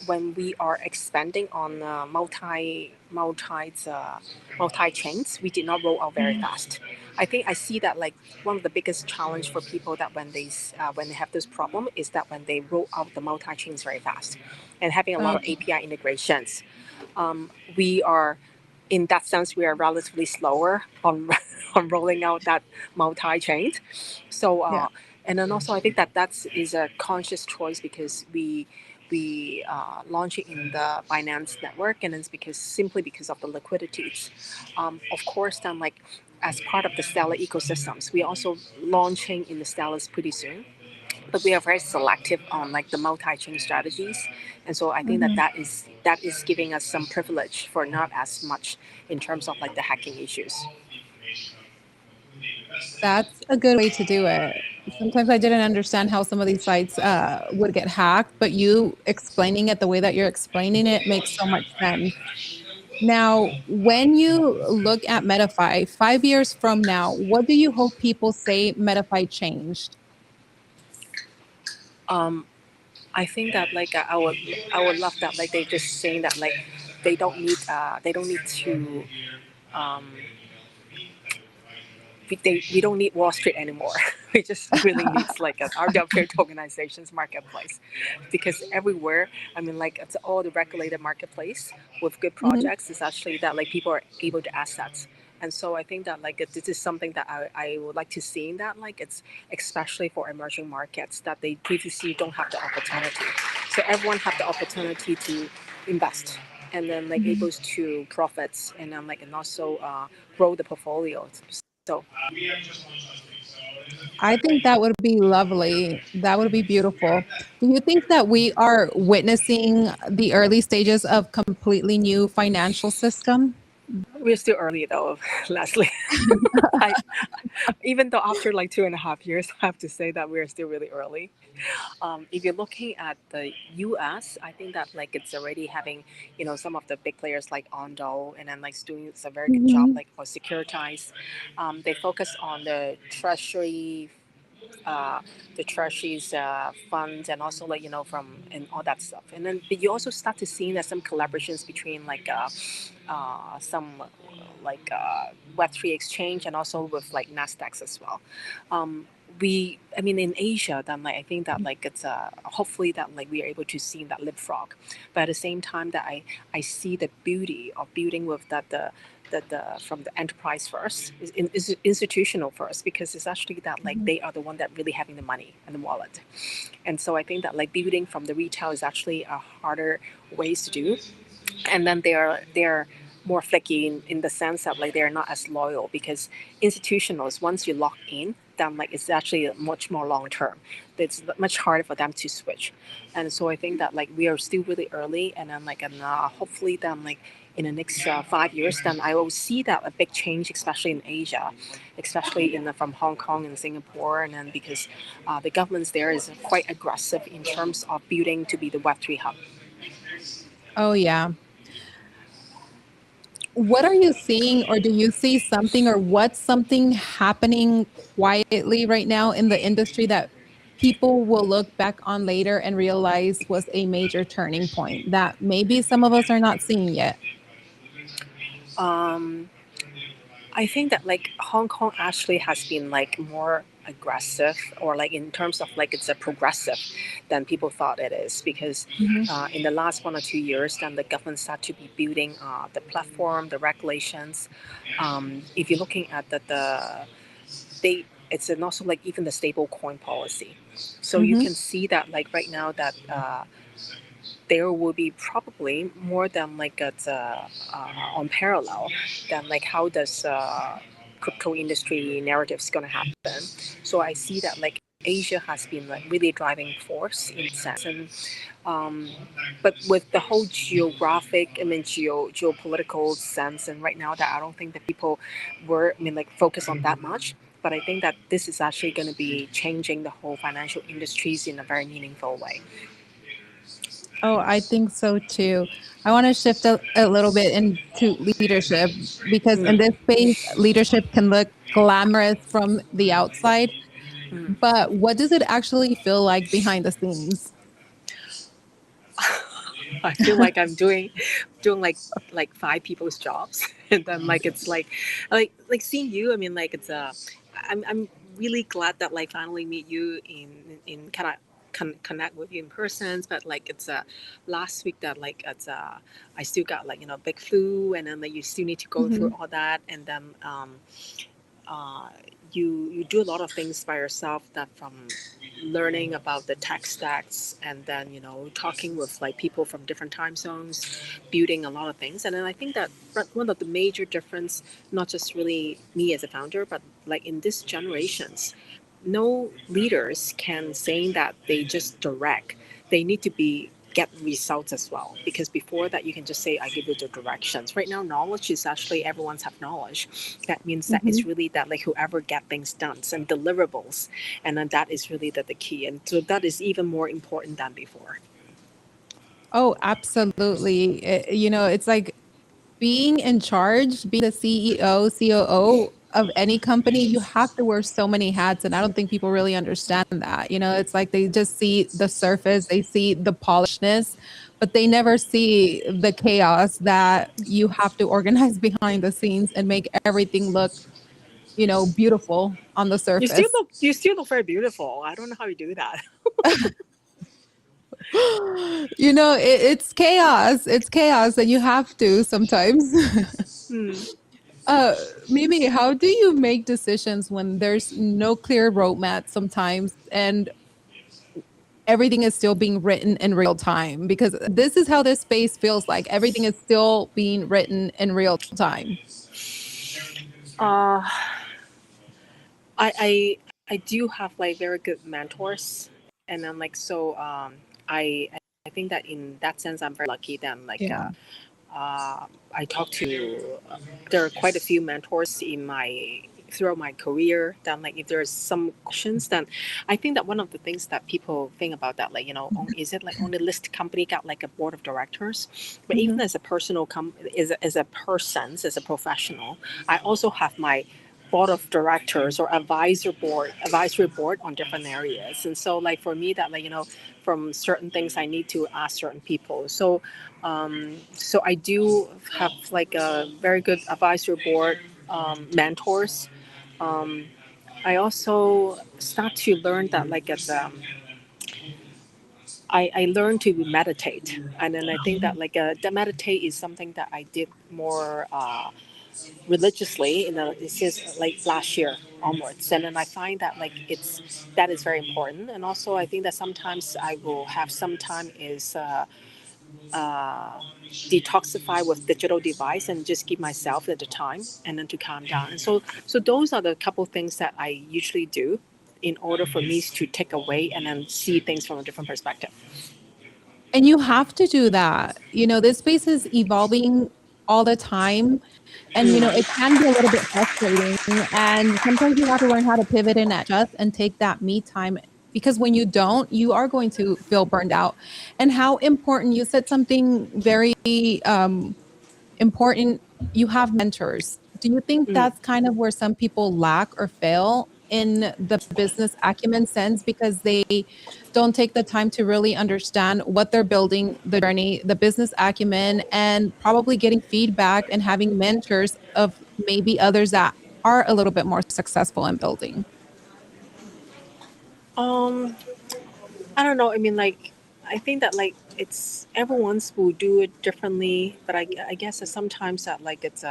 [SPEAKER 3] when we are expanding on multi chains, we did not roll out very
[SPEAKER 1] Mhm.
[SPEAKER 3] fast. I think I see that like one of the biggest challenge for people that when they have this problem is that when they roll out the multi chains very fast, and having a lot of API integrations, we are in that sense we are relatively slower on on rolling out that multi chain. So
[SPEAKER 1] Yeah.
[SPEAKER 3] and then also I think that that is a conscious choice because we launch it in the Binance network, and it's because simply because of the liquidities. Of course, then like as part of the Stellar ecosystems, we also launching in the Stellars pretty soon. But we are very selective on like the multi-chain strategies, and so I think that
[SPEAKER 1] Mhm.
[SPEAKER 3] that is giving us some privilege for not as much in terms of like the hacking issues.
[SPEAKER 1] That's a good way to do it. Sometimes I didn't understand how some of these sites would get hacked, but you explaining it the way that you're explaining it makes so much sense. Now, when you look at Metafy 5 years from now, what do you hope people say Metafy changed?
[SPEAKER 3] Um, I think that like I would love that like they just saying that like they don't need to um, we don't need Wall Street anymore. We just really needs like an RWA organizations marketplace, because everywhere, I mean, like it's all the regulated marketplace with good
[SPEAKER 1] Mhm.
[SPEAKER 3] projects is actually that like people are able to assets. And so I think that like this is something that I would like to see in that like it's especially for emerging markets that they previously don't have the opportunity. So everyone have the opportunity to invest and then like
[SPEAKER 1] Mhm.
[SPEAKER 3] able to profits and then like and also grow the portfolio. So
[SPEAKER 1] I think that would be lovely. That would be beautiful. Do you think that we are witnessing the early stages of completely new financial system?
[SPEAKER 3] we're still early though, Leslie. I, even though after like 2.5 years, I have to say that we're still really early. If you're looking at the U.S., I think that like it's already having some of the big players like Ondo and then like doing a very good job
[SPEAKER 1] Mhm.
[SPEAKER 3] like for Securitize. They focus on uh, the treasuries funds and also like from and all that stuff. And then but you also start to see that some collaborations between like some like Web3 exchange and also with like Nasdaq as well. Um, I mean, in Asia, then like I think that like it's hopefully that like we are able to see that leapfrog, but at the same time that I see the beauty of building with that the from the enterprise first is institutional first, because it's actually that like
[SPEAKER 1] Mhm.
[SPEAKER 3] they are the one that really having the money and the wallet, and so I think that like building from the retail is actually a harder ways to do, and then they're more flaky in the sense that like they're not as loyal, because institutionals, once you lock in, then like it's actually much more long term. It's much harder for them to switch, and so I think that like we are still really early, and then like and hopefully then like in the next 5 years, then I will see that a big change, especially in Asia, especially in from Hong Kong and Singapore, and then because the governments there is quite aggressive in terms of building to be the Web3 hub.
[SPEAKER 1] Oh, yeah. What are you seeing, or do you see something, or what's something happening quietly right now in the industry that people will look back on later and realize was a major turning point that maybe some of us are not seeing yet?
[SPEAKER 3] Um, I think that like Hong Kong actually has been like more aggressive, or like in terms of like it's a progressive than people thought it is, because
[SPEAKER 1] Mhm,
[SPEAKER 3] in the last 1 or 2 years then the government start to be building the platform, the regulations. If you're looking at they it's and also like even the stable coin policy, so you
[SPEAKER 1] mhm.
[SPEAKER 3] can see that like right now that there will be probably more than like it's on parallel than like how does crypto industry narrative is going to happen. So I see that like Asia has been like really driving force in sense, and um, but with the whole geographic, I mean geopolitical sense, and right now that I don't think that people were, I mean, like focus on that much. But I think that this is actually going to be changing the whole financial industries in a very meaningful way.
[SPEAKER 1] Oh, I think so too. I want to shift a little bit into leadership, because in
[SPEAKER 3] Mm.
[SPEAKER 1] this space, leadership can look glamorous from the outside,
[SPEAKER 3] Mm.
[SPEAKER 1] but what does it actually feel like behind the scenes?
[SPEAKER 3] I feel like I'm doing like five people's jobs, and then like it's like seeing you. I mean, like it's I'm really glad that like finally meet you in kind of connect with you in person. But like it's last week that like it's I still got like big flu, and then like you still need to go through
[SPEAKER 1] Mhm.
[SPEAKER 3] all that, and then uh, you do a lot of things by yourself, that from learning about the tech stacks, and then talking with like people from different time zones, building a lot of things. And then I think that one of the major difference, not just really me as a founder, but like in this generations, no leaders can say that they just direct. They need to be get results as well, because before that you can just say I give you the directions. Right now knowledge is actually everyone's have knowledge. That means that it's
[SPEAKER 1] Mhm.
[SPEAKER 3] really that like whoever get things done and deliverables, and then that is really the key, and so that is even more important than before.
[SPEAKER 1] Oh, absolutely. It's like being in charge, being the CEO, COO of any company, you have to wear so many hats. And I don't think people really understand that. It's like they just see the surface, they see the polishedness, but they never see the chaos that you have to organize behind the scenes and make everything look, beautiful on the surface.
[SPEAKER 3] You still look very beautiful. I don't know how you do that.
[SPEAKER 1] It's chaos. It's chaos, and you have to sometimes.
[SPEAKER 3] Hmm.
[SPEAKER 1] Uh, Mimi, how do you make decisions when there's no clear roadmap sometimes and everything is still being written in real time? Because this is how this space feels like. Everything is still being written in real time.
[SPEAKER 3] uh I do have like very good mentors, and then like so I I think that in that sense I'm very lucky that like
[SPEAKER 1] Yeah.
[SPEAKER 3] I talked to there are quite a few mentors in my throughout my career. Then like if there's some questions, then I think that one of the things that people think about that, like is it like only list company got like a board of directors? But even
[SPEAKER 1] Mhm.
[SPEAKER 3] as a personal as a person, as a professional, I also have my board of directors or advisory board on different areas. And so like for me that like from certain things I need to ask certain people. So I do have like a very good advisory board, mentors, um, I also start to learn that like it's I learned to meditate, and then I think that like the meditate is something that I did more religiously in the since like last year onwards, and then I find that like it's that is very important, and also I think that sometimes I will have some time is uh, detoxify with digital device and just give myself the time and then to calm down, and so those are the couple things that I usually do in order for me to take away and then see things from a different perspective.
[SPEAKER 1] And you have to do that. This space is evolving all the time. And, it can be a little bit frustrating. And sometimes you have to learn how to pivot and adjust and take that me time. Because when you don't, you are going to feel burned out. And how important, you said something very important. You have mentors. Do you think
[SPEAKER 3] Mm.
[SPEAKER 1] that's kind of where some people lack or fail in the business acumen sense because they don't take the time to really understand what they're building, the journey, the business acumen, and probably getting feedback and having mentors of maybe others that are a little bit more successful in building?
[SPEAKER 3] Um, I don't know. I mean, like, I think that like it's everyone's will do it differently, but I guess that sometimes that like it's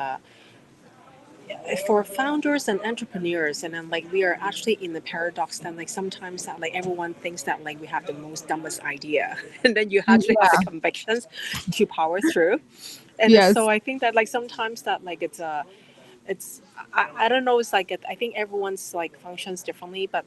[SPEAKER 3] for founders and entrepreneurs, and then like we are actually in the paradox that like sometimes that like everyone thinks that like we have the most dumbest idea, and then you actually have the
[SPEAKER 1] Yeah.
[SPEAKER 3] convictions to power through, and then,
[SPEAKER 1] Yes.
[SPEAKER 3] so I think that like sometimes that like it's I don't know, it's like I think everyone's like functions differently, but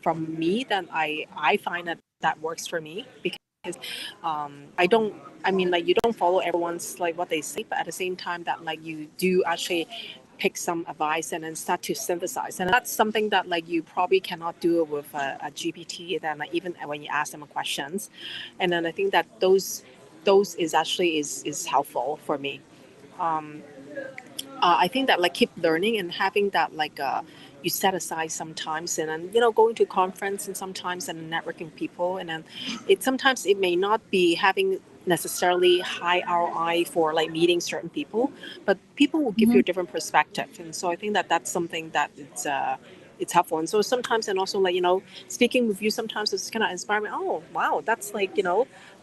[SPEAKER 3] from me then I find that that works for me because I don't, I mean like you don't follow everyone's like what they say, but at the same time that like you do actually pick some advice and then start to synthesize, and that's something that like you probably cannot do with a GPT then like even when you ask them questions, and then I think that those is actually is helpful for me. um, I think that like keep learning and having that like you set aside sometimes and then going to conference and sometimes and networking people, and then it sometimes it may not be having necessarily high ROI for like meeting certain people, but people will give you
[SPEAKER 1] Mhm.
[SPEAKER 3] a different perspective, and so I think that that's something that it's helpful. And so sometimes, and also like speaking with you sometimes it's kind of inspiring me. Oh wow, that's like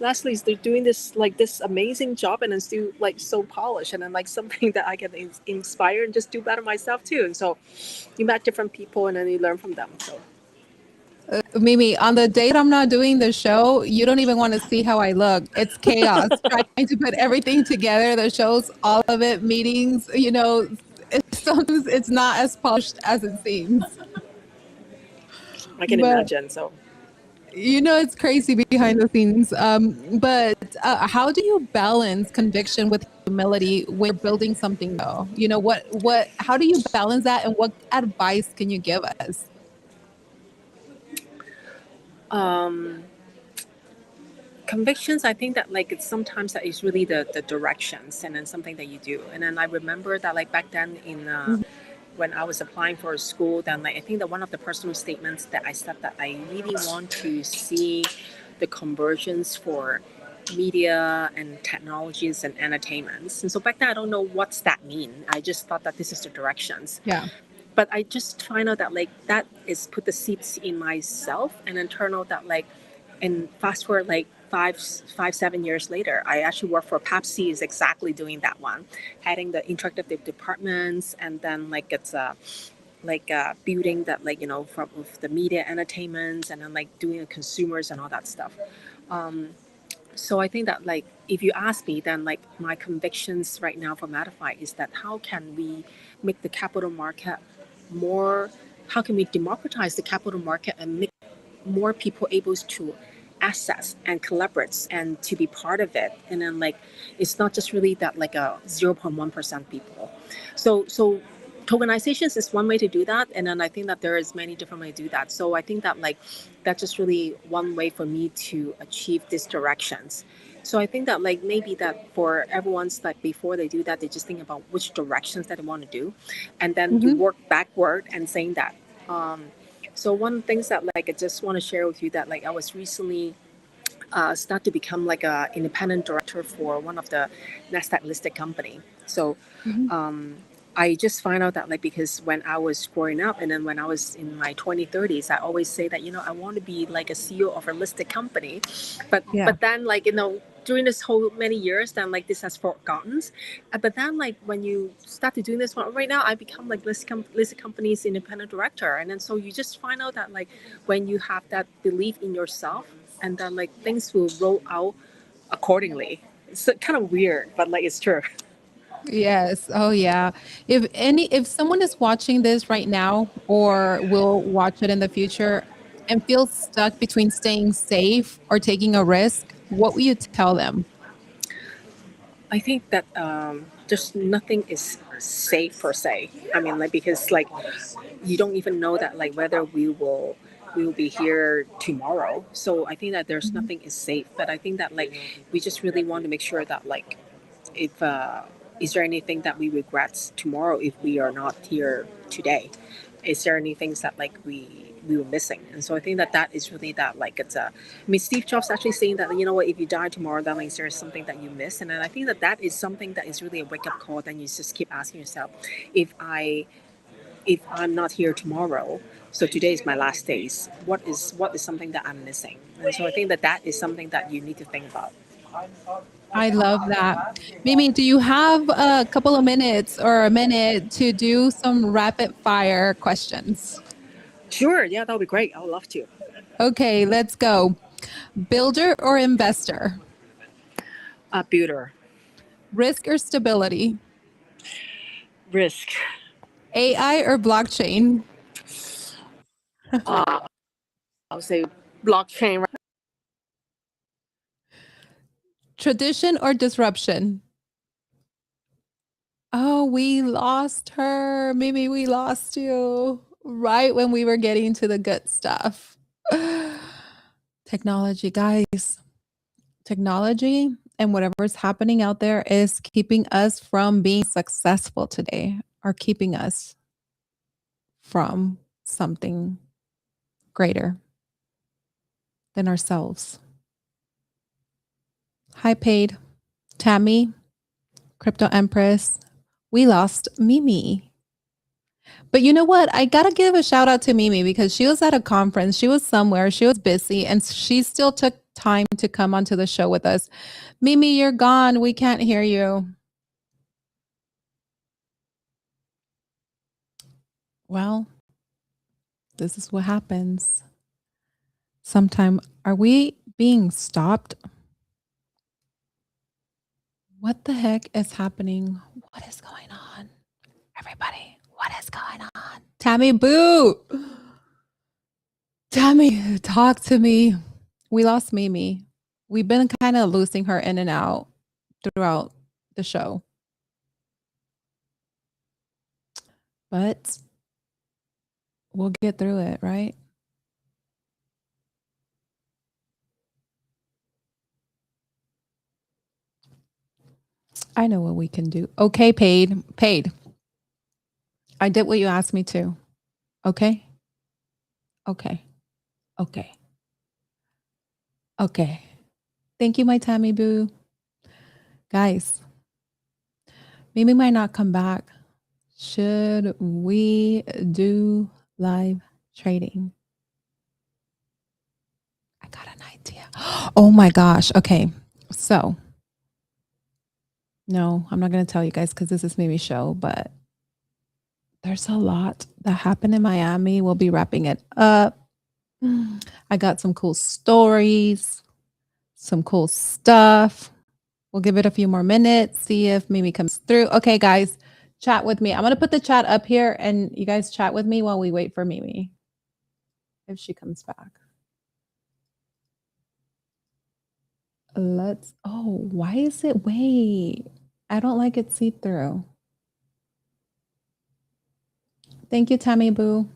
[SPEAKER 3] Leslie's they're doing this like this amazing job and then still like so polished, and then like something that I can inspire and just do better myself too. And so you met different people and then you learn from them. So
[SPEAKER 1] Mimi, on the day that I'm not doing the show, you don't even want to see how I look. It's chaos trying to put everything together, the shows, all of it, meetings, sometimes it's not as polished as it seems.
[SPEAKER 3] I can
[SPEAKER 1] But
[SPEAKER 3] imagine. So
[SPEAKER 1] it's crazy behind the scenes. But how do you balance conviction with humility when you're building something though? How do you balance that and what advice can you give us?
[SPEAKER 3] um convictions, I think that like it's sometimes that is really the directions and then something that you do. And then I remember that like back then in
[SPEAKER 1] Mhm.
[SPEAKER 3] when I was applying for a school, then like I think that one of the personal statements that I said that I really want to see the conversions for media and technologies and entertainments. And so back then I don't know what's that mean. I just thought that this is the directions.
[SPEAKER 1] Yeah.
[SPEAKER 3] But I just find out that like that is put the seeds in myself, and then turn out that like, and fast forward like 7 years later, I actually work for Pepsi is exactly doing that one, heading the interactive departments, and then like it's building that like from with the media entertainments, and then like doing the consumers and all that stuff. Um, so I think that like if you ask me, then like my convictions right now for Metafyed is that how can we make the capital market more, how can we democratize the capital market and make more people able to access and collaborate and to be part of it, and then like it's not just really that like a 0.1% people. So tokenizations is one way to do that, and then I think that there is many different ways to do that. So I think that like that's just really one way for me to achieve these directions. So I think that like maybe that for everyone's like before they do that, they just think about which directions that they want to do, and then you
[SPEAKER 1] Mhm.
[SPEAKER 3] work backward and saying that. So one things that like I just want to share with you that like I was recently start to become like a independent director for one of the Nasdaq listed company. So
[SPEAKER 1] Mhm.
[SPEAKER 3] I just find out that like because when I was growing up and then when I was in my 30s, I always say that I want to be like a CEO of a listed company, but
[SPEAKER 1] Yeah.
[SPEAKER 3] but then like during this whole many years, then like this has forgotten. But then like when you start to doing this one right now, I become like listed companies independent director, and then so you just find out that like when you have that belief in yourself, and then like things will roll out accordingly. It's kind of weird, but like it's true.
[SPEAKER 1] Yes. Oh yeah. If someone is watching this right now or will watch it in the future and feels stuck between staying safe or taking a risk, what will you tell them?
[SPEAKER 3] I think that just nothing is safe per se. I mean, like because like you don't even know that like whether we will be here tomorrow. So I think that there's
[SPEAKER 1] Mhm.
[SPEAKER 3] nothing is safe. But I think that like we just really want to make sure that like if is there anything that we regret tomorrow if we are not here today? Is there any things that like we were missing? And so I think that that is really that like it's a. I mean, Steve Jobs actually saying that what, if you die tomorrow, that means there's something that you miss, and then I think that that is something that is really a wake up call. Then you just keep asking yourself, if I if I'm not here tomorrow, so today is my last days. What is something that I'm missing? And so I think that that is something that you need to think about.
[SPEAKER 1] I love that. Mimi, do you have a couple of minutes or a minute to do some rapid fire questions?
[SPEAKER 3] Sure, yeah, that would be great. I would love to.
[SPEAKER 1] Okay, let's go. Builder or investor?
[SPEAKER 3] Builder.
[SPEAKER 1] Risk or stability?
[SPEAKER 3] Risk.
[SPEAKER 1] AI or blockchain?
[SPEAKER 3] Uh, I would say blockchain.
[SPEAKER 1] Tradition or disruption? Oh, we lost her. Mimi, we lost you right when we were getting to the good stuff. Technology, guys, technology and whatever's happening out there is keeping us from being successful today or keeping us from something greater than ourselves. Hi, Paid, Tammy, Crypto Empress. We lost Mimi. But you know what? I got to give a shout out to Mimi because she was at a conference. She was somewhere. She was busy and she still took time to come onto the show with us. Mimi, you're gone. We can't hear you. Well, this is what happens. Sometime are we being stopped? What the heck is happening? What is going on? Everybody, what is going on? Tammy Boo! Tammy, talk to me. We lost Mimi. We've been kind of losing her in and out throughout the show. But we'll get through it, right? I know what we can do. Okay, paid. I did what you asked me to. Okay? Okay. Okay. Okay. Thank you, my Tammy Boo. Guys, Mimi might not come back. Should we do live trading? I got an idea. Oh my gosh. Okay. So, no, I'm not going to tell you guys because this is Mimi's show, but there's a lot that happened in Miami. We'll be wrapping it up. I got some cool stories, some cool stuff. We'll give it a few more minutes, see if Mimi comes through. Okay, guys, chat with me. I'm going to put the chat up here and you guys chat with me while we wait for Mimi if she comes back. Why is it? Wait, I don't like it see through. Thank you, Tammy Boo.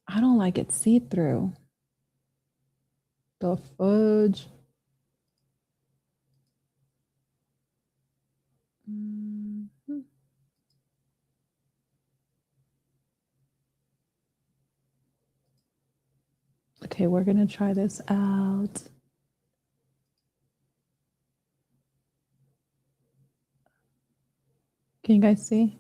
[SPEAKER 1] I don't like it see through. The fudge. Mhm. Okay, we're going to try this out. Can you guys see?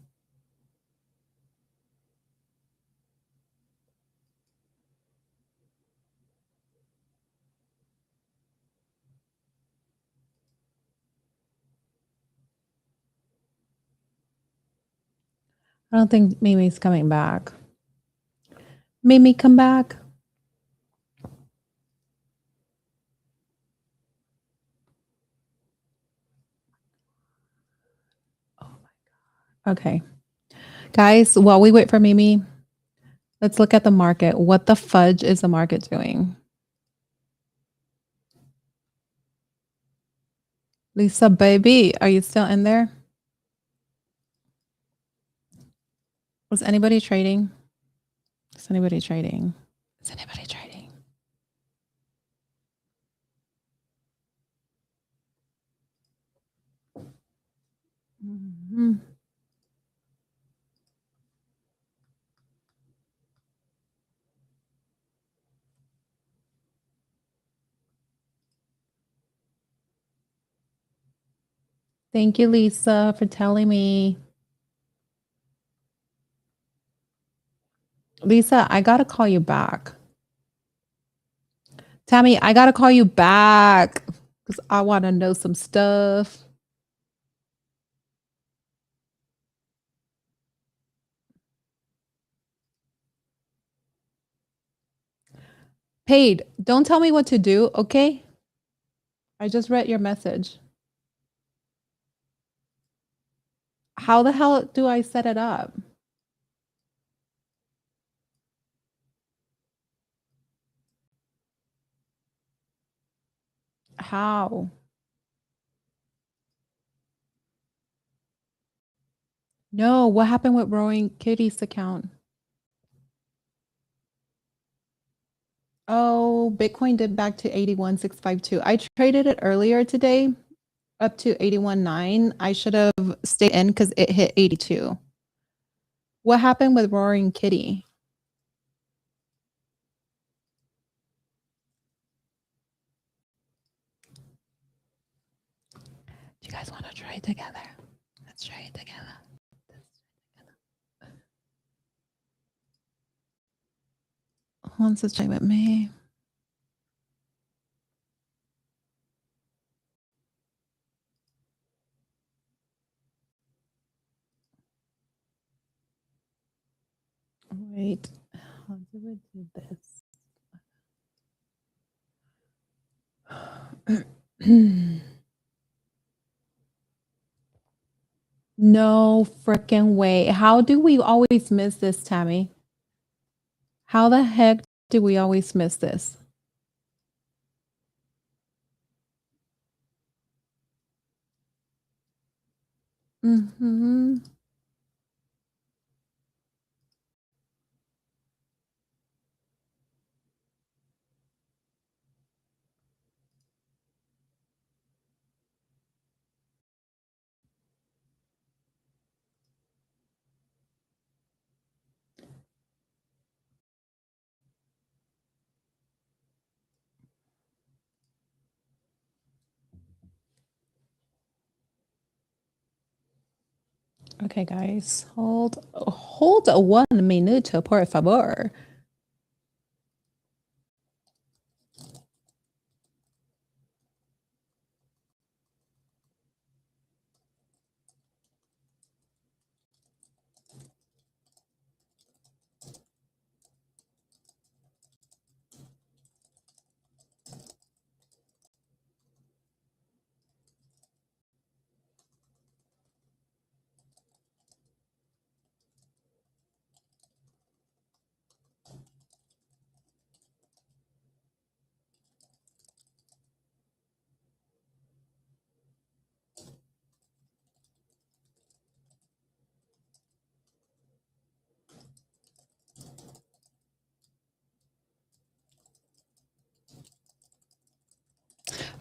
[SPEAKER 1] I don't think Mimi's coming back. Mimi, come back. Oh my God. Okay. Guys, while we wait for Mimi, let's look at the market. What the fudge is the market doing? Lisa, baby, are you still in there? Was anybody trading? Is anybody trading? Is anybody trading? Mhm. Thank you, Lisa, for telling me. Lisa, I got to call you back. Tammy, I got to call you back because I want to know some stuff. Paid, don't tell me what to do, okay? I just read your message. How the hell do I set it up? How? No, what happened with Roaring Kitty's account? Oh, Bitcoin dipped back to 81,652. I traded it earlier today up to 81.9. I should have stayed in because it hit 82. What happened with Roaring Kitty? Do you guys want to trade together? Let's trade together. Who wants to trade with me? Wait, how do we do this? No freaking way. How do we always miss this, Tammy? How the heck do we always miss this? Mm-hmm. Okay, guys, hold 1 minute, por favor.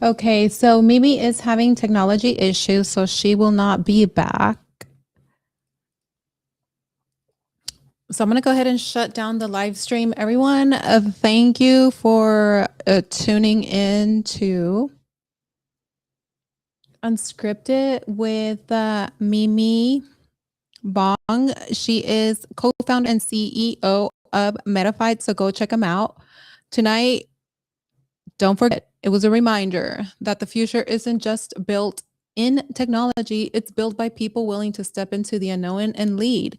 [SPEAKER 1] Okay, so Mimi is having technology issues, so she will not be back. So I'm going to go ahead and shut down the live stream. Everyone, thank you for tuning in to Unscripted with Mimi Vong. She is co-founder and CEO of Metafyed, so go check them out. Tonight, don't forget, it was a reminder that the future isn't just built in technology, it's built by people willing to step into the unknown and lead.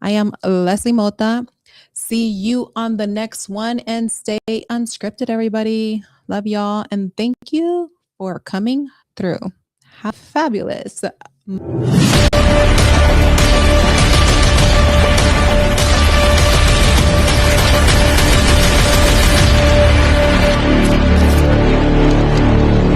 [SPEAKER 1] I am Leslie Mota. See you on the next one and stay unscripted, everybody. Love y'all and thank you for coming through. Have fabulous.